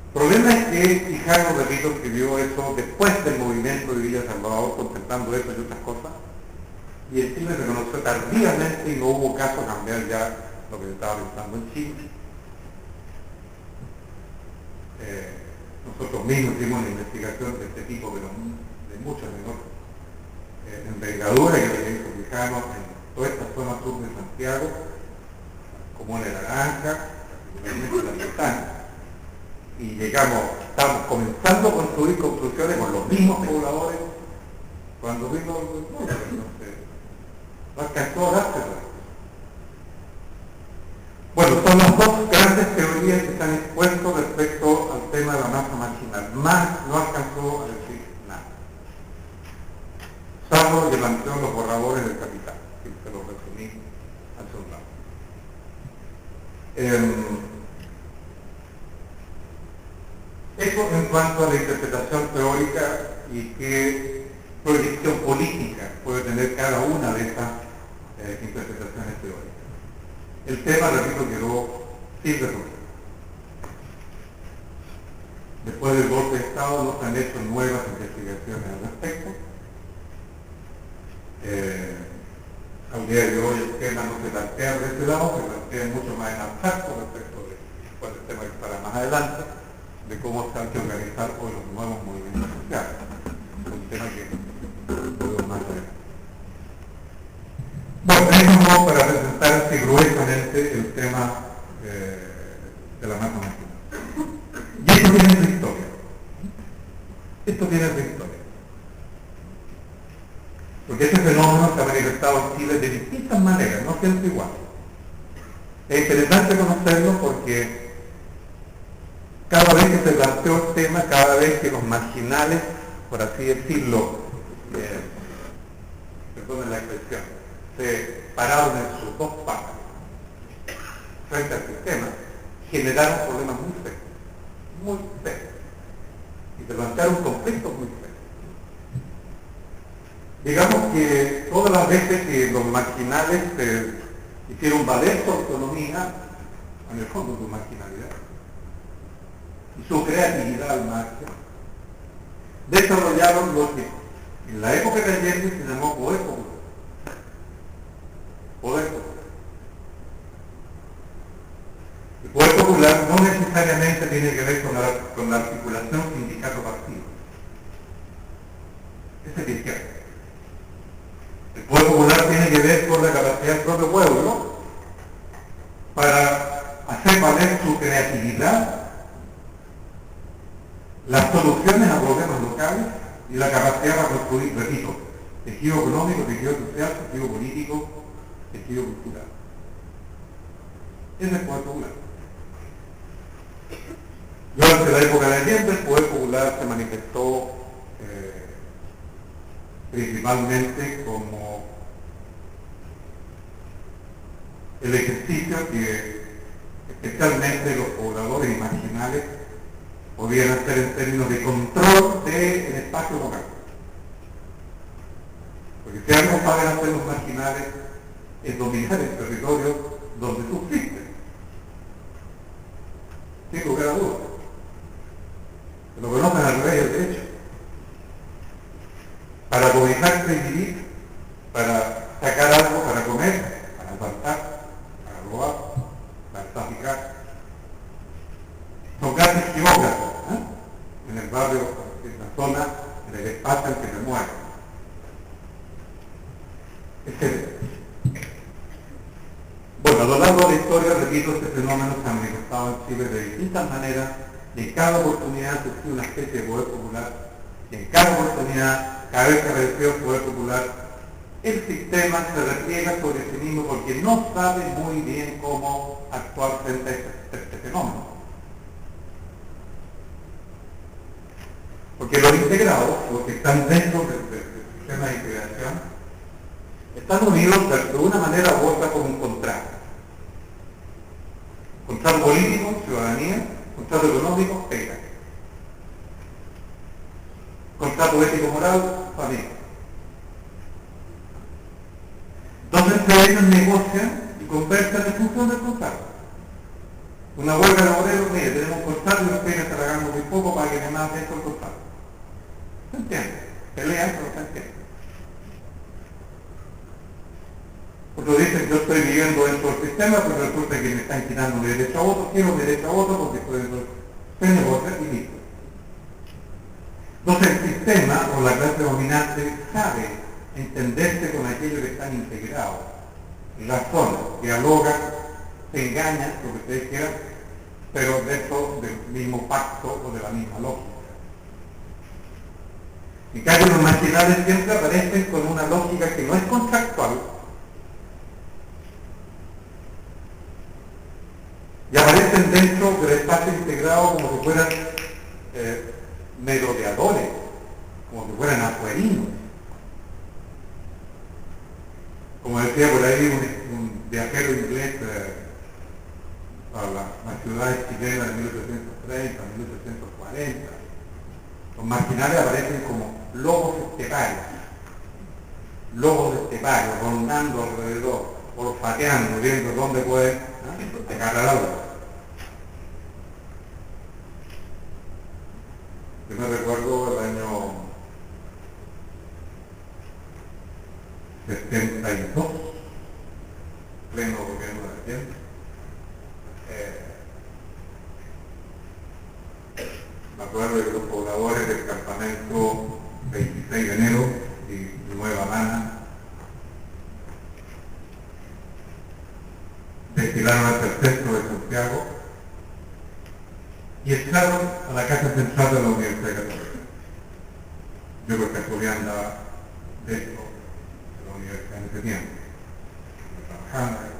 El problema es que Quijano, repito, escribió eso después del movimiento de Villa Salvador, contemplando eso y otras cosas, y en Chile se conoció tardíamente y no hubo caso de cambiar ya lo que se estaba pensando en Chile. nosotros mismos hicimos una investigación de este tipo, pero de mucha menor envergadura, que lo hizo Quijano en toda esta zona sur de Santiago, como en Naranja, particularmente la Ventana. Y estamos comenzando a construir construcciones con los mismos pobladores cuando vino el pueblo, entonces no alcanzó a dárselo. Bueno, son las dos grandes teorías que están expuestas respecto al tema de la masa marginal. Más no alcanzó a decir nada, salvo que planteó los borradores del Capital, que se los resumí hace un rato. Eso en cuanto a la interpretación teórica y qué proyección política puede tener cada una de estas interpretaciones teóricas. El tema, repito, quedó sin resolver. Después del golpe de Estado no se han hecho nuevas investigaciones al respecto. Al día de hoy el tema no se plantea de este lado, se plantea mucho más en abstracto respecto de cuál es el tema que para más adelante, de cómo se han que organizar hoy los nuevos movimientos sociales. Un tema que podemos más adelante. Bueno, tenemos para presentar así gruesamente el tema de la masa marginal. Y esto tiene su historia. Esto tiene su historia. Porque este fenómeno se ha manifestado en Chile de distintas maneras, no siempre igual. Es interesante conocerlo porque cada vez que se planteó el tema, cada vez que los marginales, por así decirlo, perdonen la expresión, se pararon en sus dos patas frente al sistema, generaron problemas muy serios, y se plantearon conflictos muy serios. Digamos que todas las veces que los marginales hicieron valer su autonomía, en el fondo su marginalidad, y su creatividad al margen, desarrollaron lo que en la época de Allende se llamó poder popular. Poder popular. El poder popular no necesariamente tiene que ver con la articulación sindicato-partido. Ese es de izquierda. El poder popular tiene que ver con la capacidad del propio pueblo para hacer valer su creatividad, las soluciones a problemas locales y la capacidad para construir, repito, tejido económico, tejido social, tejido político, tejido cultural. Ese es el poder popular. Durante la época de Allende, el poder popular se manifestó principalmente como el ejercicio que especialmente los pobladores y marginales podían hacer en términos de control del espacio local. Porque si algo saben hacer los marginales es dominar el territorio donde subsisten. Sin lugar a dudas. Se lo conocen al revés y al derecho. Para cobijarse y vivir, para sacar algo para comer, para asaltar, para robar, para traficar. Son casi geógrafos, en el barrio, en la zona, en el espacio en que se mueven, etc. Bueno, a lo largo de la historia, repito, este fenómeno se ha manifestado en Chile de distintas maneras, y en cada oportunidad surgió una especie de poder popular, y en cada oportunidad, cada vez que apareció el poder popular, el sistema se repliega sobre sí mismo porque no sabe muy bien cómo actuar frente a este fenómeno. Porque los integrados, los que están dentro del sistema de integración, están unidos de una manera u otra con un contrato. Contrato político, ciudadanía, contrato económico, pega. Contrato ético-moral, familia. Entonces ellos negocian y conversan en función del contrato. Una huelga de obreros, mire, tenemos un contrato y ustedes están pagando muy poco para que además de esto el contrato. ¿Se entiende? Pelean, pero se entiende. Otros dicen, yo estoy viviendo dentro del sistema, pero resulta que me están quitando mi derecho a voto, quiero mi derecho a voto porque estoy dentro del negocio y listo. caminante sabe entenderse con aquello que están integrados, razonan, dialogan, se engañan, lo que ustedes quieran, pero dentro del mismo pacto o de la misma lógica. En cambio, los marginales siempre aparecen con una lógica que no es contractual, y aparecen dentro del espacio integrado como si fueran merodeadores, como si fueran afuerinos. Como decía por ahí un viajero inglés a las ciudades chilenas de 1830, 1840, los marginales aparecen como lobos esteparios, rondando alrededor, olfateando, viendo dónde pueden agarrar algo. Yo me recuerdo el año 72, pleno gobierno de Allende, me acuerdo de los pobladores del campamento 26 de enero y Nueva Habana desfilaron hasta el centro de Santiago y entraron a la casa central de la Universidad Católica. Yo por casualidad andaba dentro de la universidad en ese tiempo, trabajando ahí.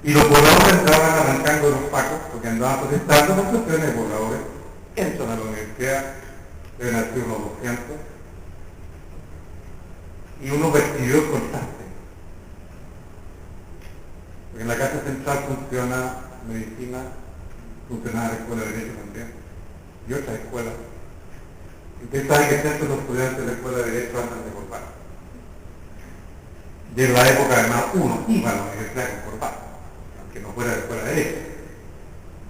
Y los pobladores entraban arrancando los pacos porque andaban protestando por cuestiones de pobladores. Entran a la universidad, deben haber sido unos 200, y uno percibió el contraste. Porque en la casa central funciona medicina, funcionaba la escuela de Derecho también, y otras escuelas. Usted sabe que siempre los estudiantes de la escuela de Derecho andan de corbata. Y en la época además uno iba a la universidad con corbata, aunque no fuera de la escuela de Derecho.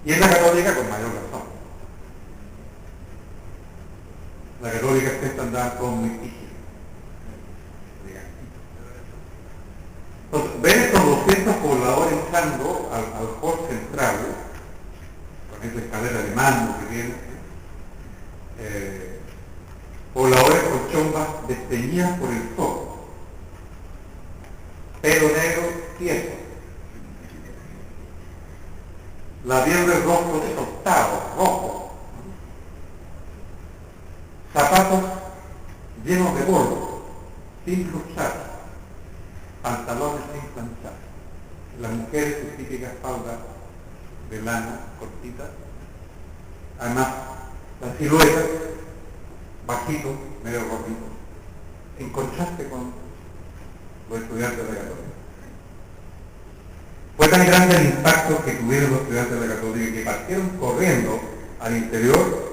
Y en la católica con mayor razón. La católica siempre andaba todos muy tígidos. Entonces, ven estos 200 pobladores entrando al hall central, con esa escalera de mando que tiene, pobladores con chombas desteñidas por el sol, pelo negro tieso, labios rojos tostados, rojos, zapatos llenos de polvo, sin luchar, pantalones sin planchar. Las mujeres sus típicas faldas de lana cortitas, además la silueta bajito, medio gordito, en contraste con los estudiantes de la Católica. Fue tan grande el impacto que tuvieron los estudiantes de la Católica que partieron corriendo al interior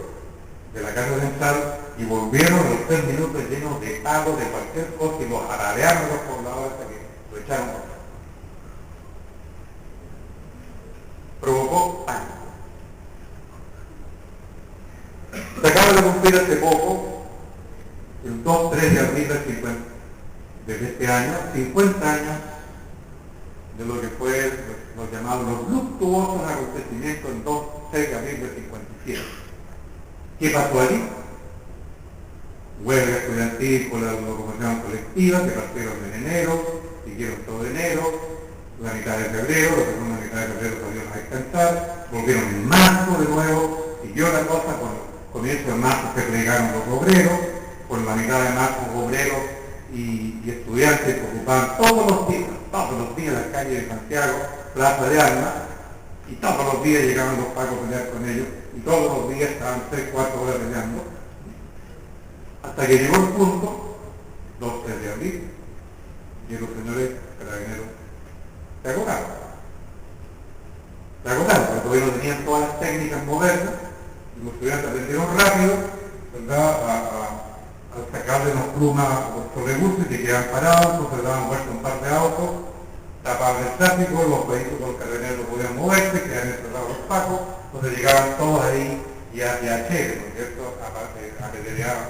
de la casa central y volvieron a los 3 minutos llenos de palos, de cualquier cosa, y los ararearon los pobladores hasta que lo echaron por fuera. Provocó pánico. Se acaba de cumplir hace poco, el 2-3 de abril de este año, 50 años de lo que fue los llamados los luctuosos acontecimientos el 2-3 de abril del 57. ¿Qué pasó allí? Huelga estudiantil por la locomoción colectiva, que partieron en enero, siguieron todo enero, la mitad de febrero, la segunda mitad de febrero salieron a descansar, volvieron en marzo de nuevo, siguió la cosa, con comienzo de marzo se plegaron los obreros, por la mitad de marzo obreros y estudiantes ocupaban todos los días las calles de Santiago, Plaza de Armas, y todos los días llegaban los pacos a pelear con ellos, y todos los días estaban 3-4 horas peleando, hasta que llegó el punto, 2-3 de abril, y los señores carabineros se agotaron, porque todavía no tenían todas las técnicas modernas, y los estudiantes aprendieron rápido, ¿verdad?, a sacarle las plumas a los trolebuses que quedaban parados, entonces daban vuelta un par de autos, tapaban el tráfico, los vehículos, los carabineros no podían moverse, quedaban encerrados los pacos, entonces llegaban todos ahí y a Chile, ¿no es cierto?, apedreaban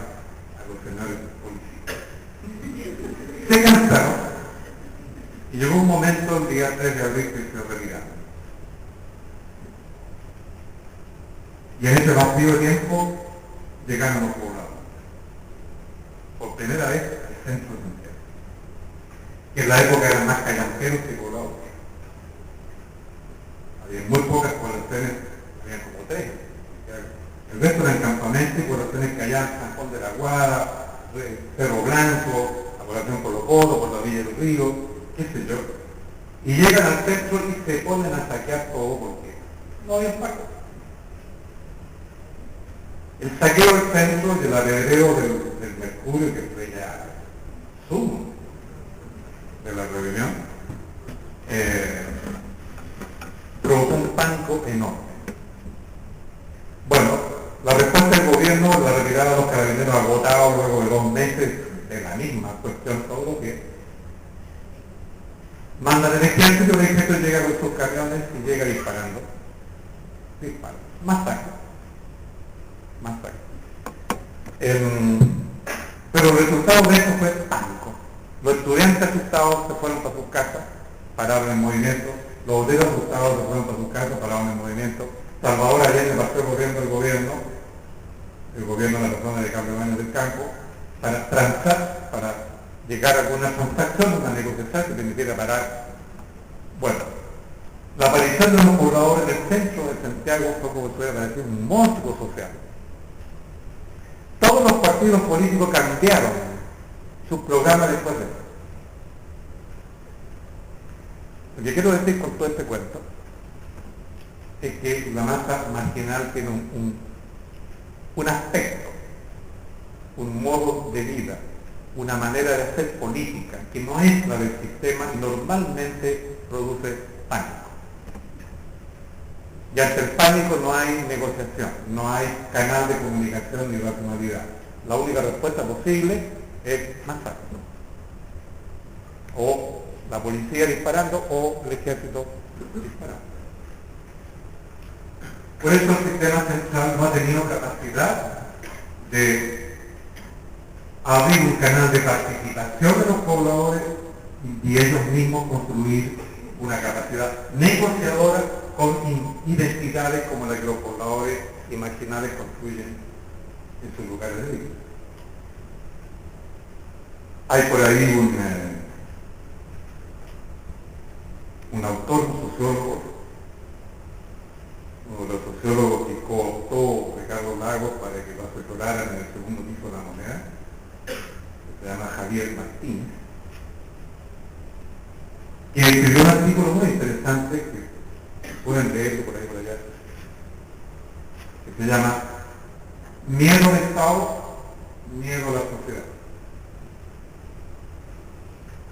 a los señores policías. Se cansaron y llegó un momento, el día 3 de abril, que se retiraron. Y en ese vacío de tiempo llegaron a los poblados. Por primera vez al centro de Santiago. Que en la época eran más callanteros que poblados. Había muy pocas poblaciones, había como 3. El resto eran campamentos y poblaciones que allá en San Juan de la Guada, Cerro Blanco, la población Colo Colo, por la Villa del Río, qué sé yo. Y llegan al centro y se ponen a saquear todo porque no había pago. El saqueo del centro y el avedreo del Mercurio, que fue ya sumo de la rebelión, provocó un pánico enorme. Bueno, la respuesta del gobierno, la retirada de los carabineros agotados luego de 2 meses de la misma cuestión, todo lo que mandan el ejército llega con sus camiones y llega disparando. Dispara. Masacre. Pero el resultado de eso fue pánico. Los estudiantes asustados se fueron para sus casas, pararon el movimiento. Los obreros asustados se fueron para sus casas, pararon el movimiento. Salvador Allende pasó corriendo el gobierno de la zona de Campeones del Campo, para transar, para llegar a alguna transacción, una negociación que permitiera parar. Bueno, la aparición de los pobladores del centro de Santiago fue como si hubiera aparecido un monstruo social. Todos los partidos políticos cambiaron sus programas después de eso. Lo que quiero decir con todo este cuento es que la masa marginal tiene un aspecto, un modo de vida, una manera de hacer política que no es la del sistema y normalmente produce pánico. Y ante el pánico no hay negociación, no hay canal de comunicación ni racionalidad. La única respuesta posible es masacre. O la policía disparando o el ejército disparando. Por eso el sistema central no ha tenido capacidad de abrir un canal de participación de los pobladores y ellos mismos construir una capacidad negociadora con identidades como la que los pobladores imaginales construyen en sus lugares de vida. Hay por ahí un autor, un sociólogo, uno de los sociólogos que cooptó Ricardo Lagos para que lo asesoraran en el segundo piso de la moneda, que se llama Javier Martínez, que escribió un artículo muy interesante, que pueden leerlo por ahí por allá, que se llama Miedo al Estado, miedo a la sociedad.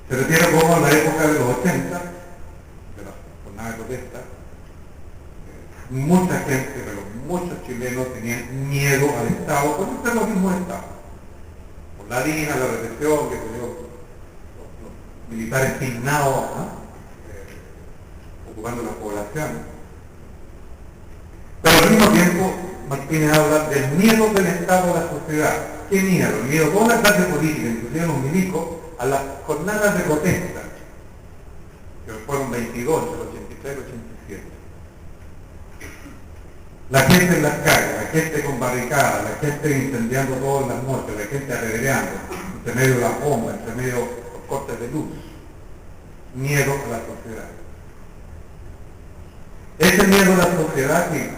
Se refiere como a la época de los 80, de la jornada de protesta. Mucha gente, pero muchos chilenos tenían miedo al Estado, por ser los mismos Estados. Por la DINA, la represión, que los militares signados, ocupando la población. Pero al mismo tiempo, Martínez habla del miedo del Estado a la sociedad. ¿Qué miedo? El miedo de toda la clase política, inclusive los milicos, a las jornadas de protesta, que fueron 22, el 83 y el 87. La gente en las calles, la gente con barricadas, la gente incendiando todas las noches, la gente apedreando, entre medio de las bombas, entre medio de los cortes de luz. Miedo a la sociedad. Ese miedo a la sociedad que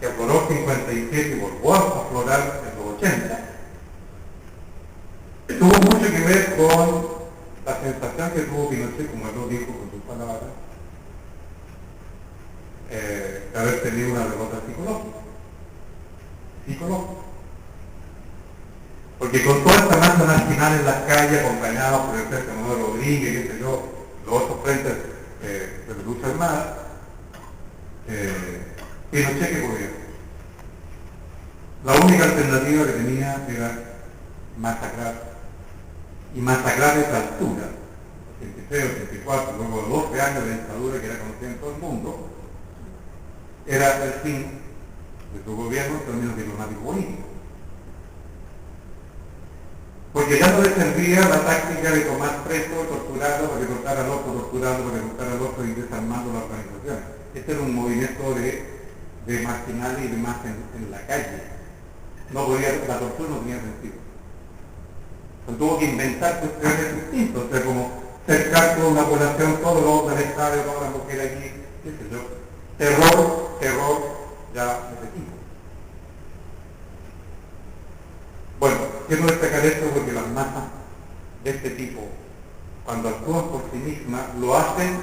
afloró en 57 y volvió a aflorar en los 80, tuvo mucho que ver con la sensación que tuvo Pinochet, como él lo dijo con sus palabras, de haber tenido una derrota psicológica. Porque con toda esta masa marginal en las calles, acompañados por el Frente Manuel Rodríguez, qué sé yo, los otros frentes de la lucha armada, Pinochet que podía. La única alternativa que tenía era masacrar. Y masacrar a esa altura, 83, 84, luego de 12 años de dictadura que era conocida en todo el mundo, era el fin de su gobierno en términos diplomáticos políticos. Porque ya no le servía la táctica de tomar preso, torturarlo, para que cortara al otro, torturarlo, para que cortara al otro y desarmando la organización. Este era un movimiento de marginales y de más en la calle. la tortura no tenía sentido. Entonces tuvo que inventar cuestiones distintas, o sea, como cercar toda una población, todos los hombres del estadio, todas las mujeres aquí, qué sé yo. Terror, ya de ese tipo. Bueno, quiero destacar esto porque las masas de este tipo, cuando actúan por sí mismas, lo hacen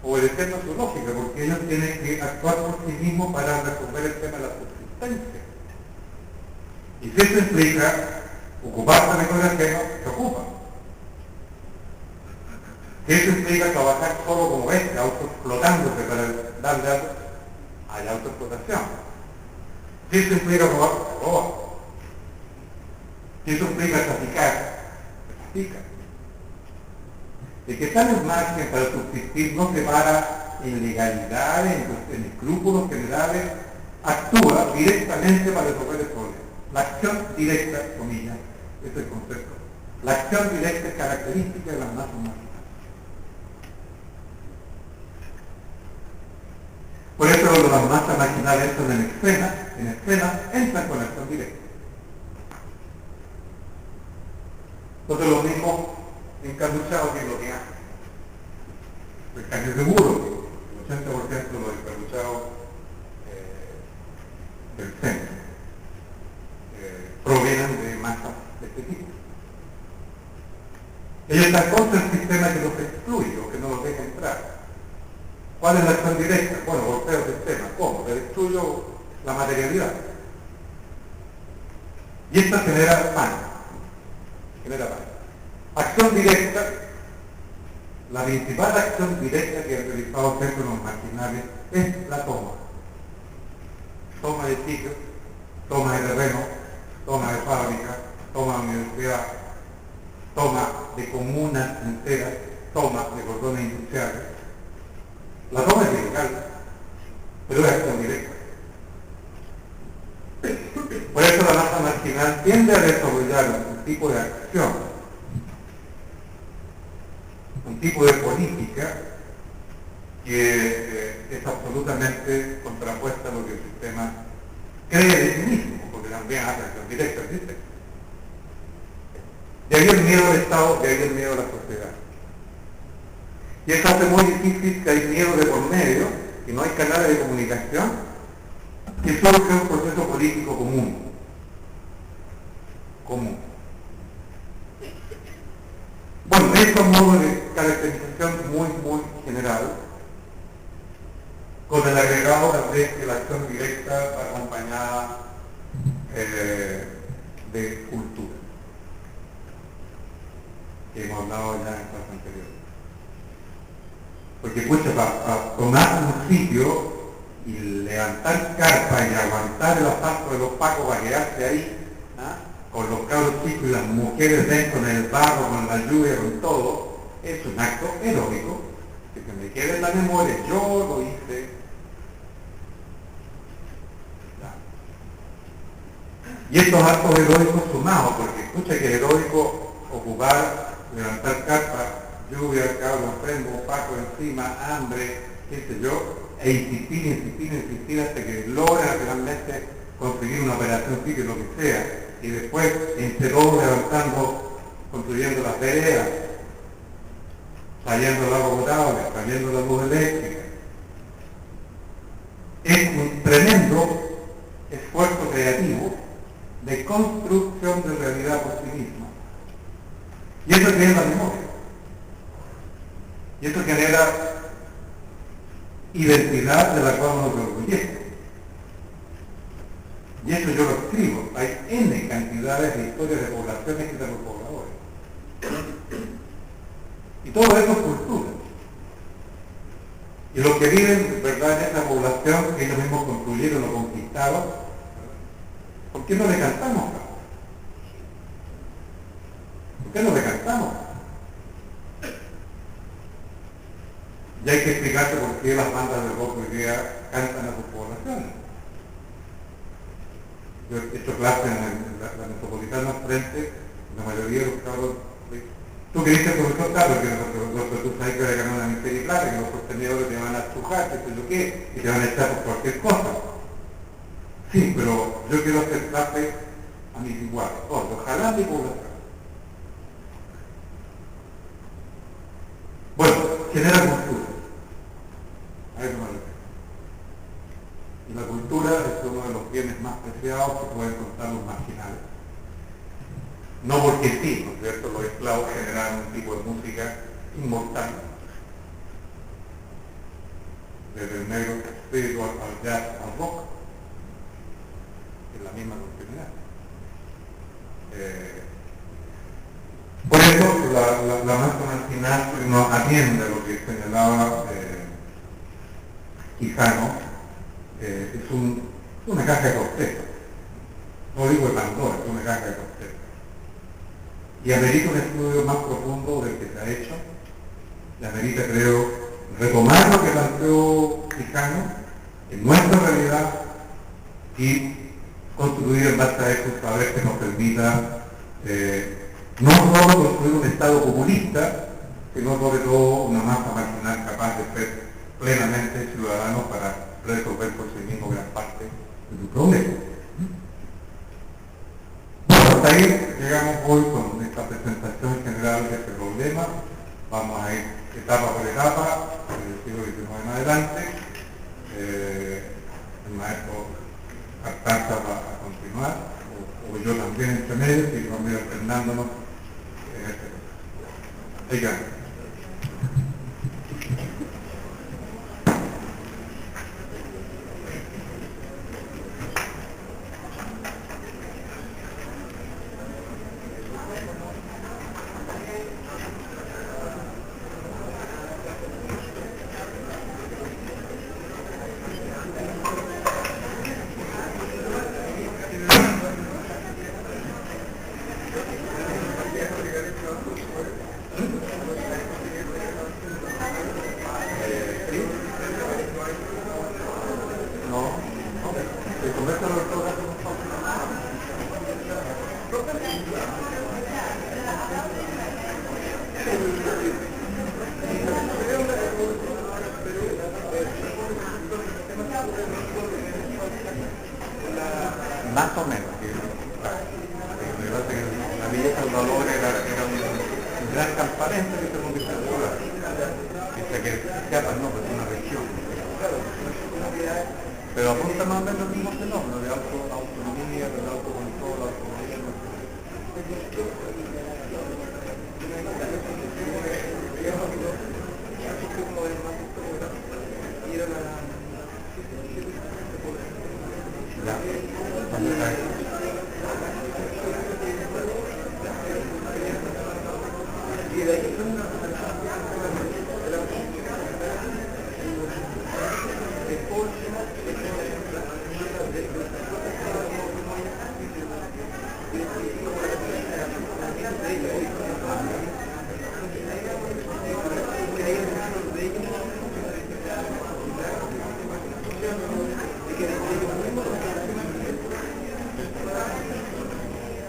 obedeciendo su lógica, porque ellos tienen que actuar por sí mismos para resolver el tema de la subsistencia. Y si eso implica ocuparse de cosas que no se ocupan. Si eso implica trabajar solo como autoexplotándose para darle algo, hay autoexplotación. Si eso implica robar, se roba. Si eso implica traficar, se trafica. El que está en el margen para subsistir no se para en legalidades, en escrúpulos generales, actúa directamente para resolver el problema. La acción directa, comillas, ese es el concepto. La acción directa es característica de las masas marginales. Por eso cuando las masas marginales entran en escena, entran con acción directa. Entonces los mismos encapuchados que es lo que hacen. Pues casi seguro, el 80% de los encapuchados del centro provienen de masas de este tipo. Ellos están contra el sistema que los excluye o que no los deja entrar. ¿Cuál es la acción directa? Bueno, golpeo el sistema. ¿Cómo? Le destruyo la materialidad. Y esto genera pánico. Acción directa, la principal acción directa que han realizado siempre los marginales es la toma. Toma de sitios, toma de terreno, toma de fábrica, toma de universidad, toma de comunas enteras, toma de cordones industriales. La toma es ilegal, pero es acción directa. Por eso la masa marginal tiende a desarrollar un tipo de acción, un tipo de política que es absolutamente contrapuesta a lo que el sistema cree de sí mismo, porque también hace acción directa, ¿viste? De ahí el miedo al Estado, de ahí el miedo a la sociedad. Y eso hace muy difícil que hay miedo de por medio, y no hay canales de comunicación, que surge un proceso político común. Bueno, esto es un modo de caracterización muy general, con el agregado de que la acción directa va acompañada de cultura, que hemos hablado ya en clase anterior. Porque para tomar un sitio y levantar carpa y aguantar el asalto de los pacos para quedarse ahí, con los cabros chicos y las mujeres dentro en el barro, con la lluvia, con todo, es un acto heroico, que se me quede en la memoria, yo lo hice. Y estos actos heroicos sumados, porque escucha que es heroico ocupar, levantar carpa, lluvia, cabros enfermos, paco encima, hambre, qué sé yo, e insistir hasta que logran finalmente conseguir una operación sitio, lo que sea, y después entre todos levantando, construyendo las veredas, trayendo el agua potable, trayendo la luz eléctrica. Es un tremendo esfuerzo creativo de construcción de realidad por sí misma. Y eso genera la memoria. Y eso genera identidad de la cual uno se orgullece. Y eso yo lo escribo. Hay N cantidades de historias de poblaciones y de los pobladores. Y todo eso es cultura. Y los que viven, ¿verdad?, en esa población que ellos mismos construyeron o conquistaron, ¿por qué no le cantamos? ¿Por qué no le cantamos? Y hay que explicarse por qué las bandas de rock hoy día cantan a sus poblaciones. Yo he hecho clases en la metropolitana frente, la mayoría de los cabros. Tú que dices, profesor, claro, que tú sabes que voy a ganar una miseria y plata, que los sostenedores te van a estrujar, que sé yo qué, y te van a echar por cualquier cosa. Sí, pero yo quiero hacer clase a mis iguales, ojalá mi población. Bueno, genera cultura. A eso me refiero. Y la cultura es uno de los bienes más preciados que pueden contar los marginales. No porque sí, ¿no es cierto? Los esclavos generaron un tipo de música inmortal. Desde el negro castello al jazz, al rock. Es la misma continuidad. Por eso la masa marginal no atiende a lo que señalaba Quijano, es una caja de cóctel. No digo de Pandora, es una caja de cóctel. Y amerita un estudio más profundo del que se ha hecho, y amerita, creo, retomar lo que planteó Quijano en nuestra realidad y construir en base a eso un saber que nos permita no solo construir un Estado populista, sino sobre todo una masa marginal capaz de ser plenamente ciudadanos para resolver por sí mismo gran parte de su problema. Bueno, hasta ahí llegamos hoy con esta presentación general de este problema. Vamos a ir etapa por etapa, del siglo XIX en adelante. El maestro Artaza va a continuar, o yo también entre medio, y vamos a ir alternándonos en este proceso. Oigan. Más o menos, la belleza del valor era un gran campamento que se convirtió en ciudad. Dice que Chiapas no, pues es una región. Pero apunta más o menos el mismo fenómeno de autonomía, de autocontrol, autogobierno.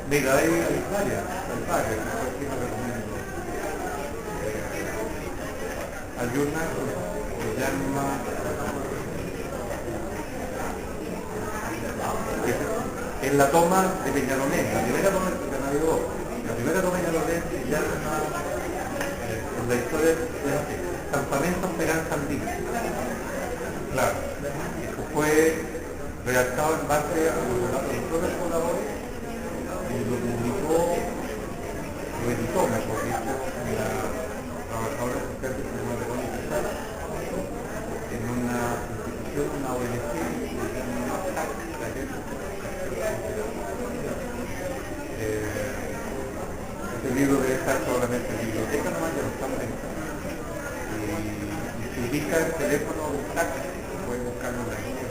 Mira, hay varias, que recomiendo. Hay una que se llama es la toma de Peñalolén, la primera toma de Peñalolén, la primera toma de Peñalolén se llama en la historia de Campamento Esperanza Andina. Claro, eso fue redactado en base a los relatos de todos los pobladores. Lo editó, mejor dicho, la trabajadora social que se llama Verónica Sala, en una institución, una ONG, que se llama TAC, este libro debe estar solamente en biblioteca, nomás ya no está en venta. Y si ubica el teléfono de TAC, puede buscarlo en la guía,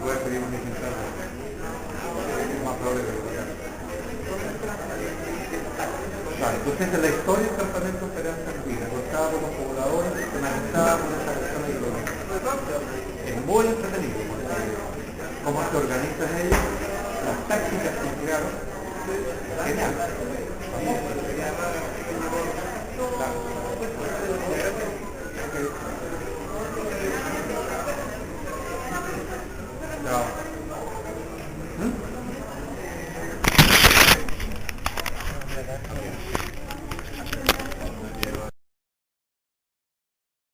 puede pedir un ejemplar. Claro, entonces la historia del campamento Esperanza Andina, contada por los pobladores, analizada por esa persona ideológica. Es muy entretenido porque cómo se organizan ellos, las tácticas que emplearon, genial. Claro.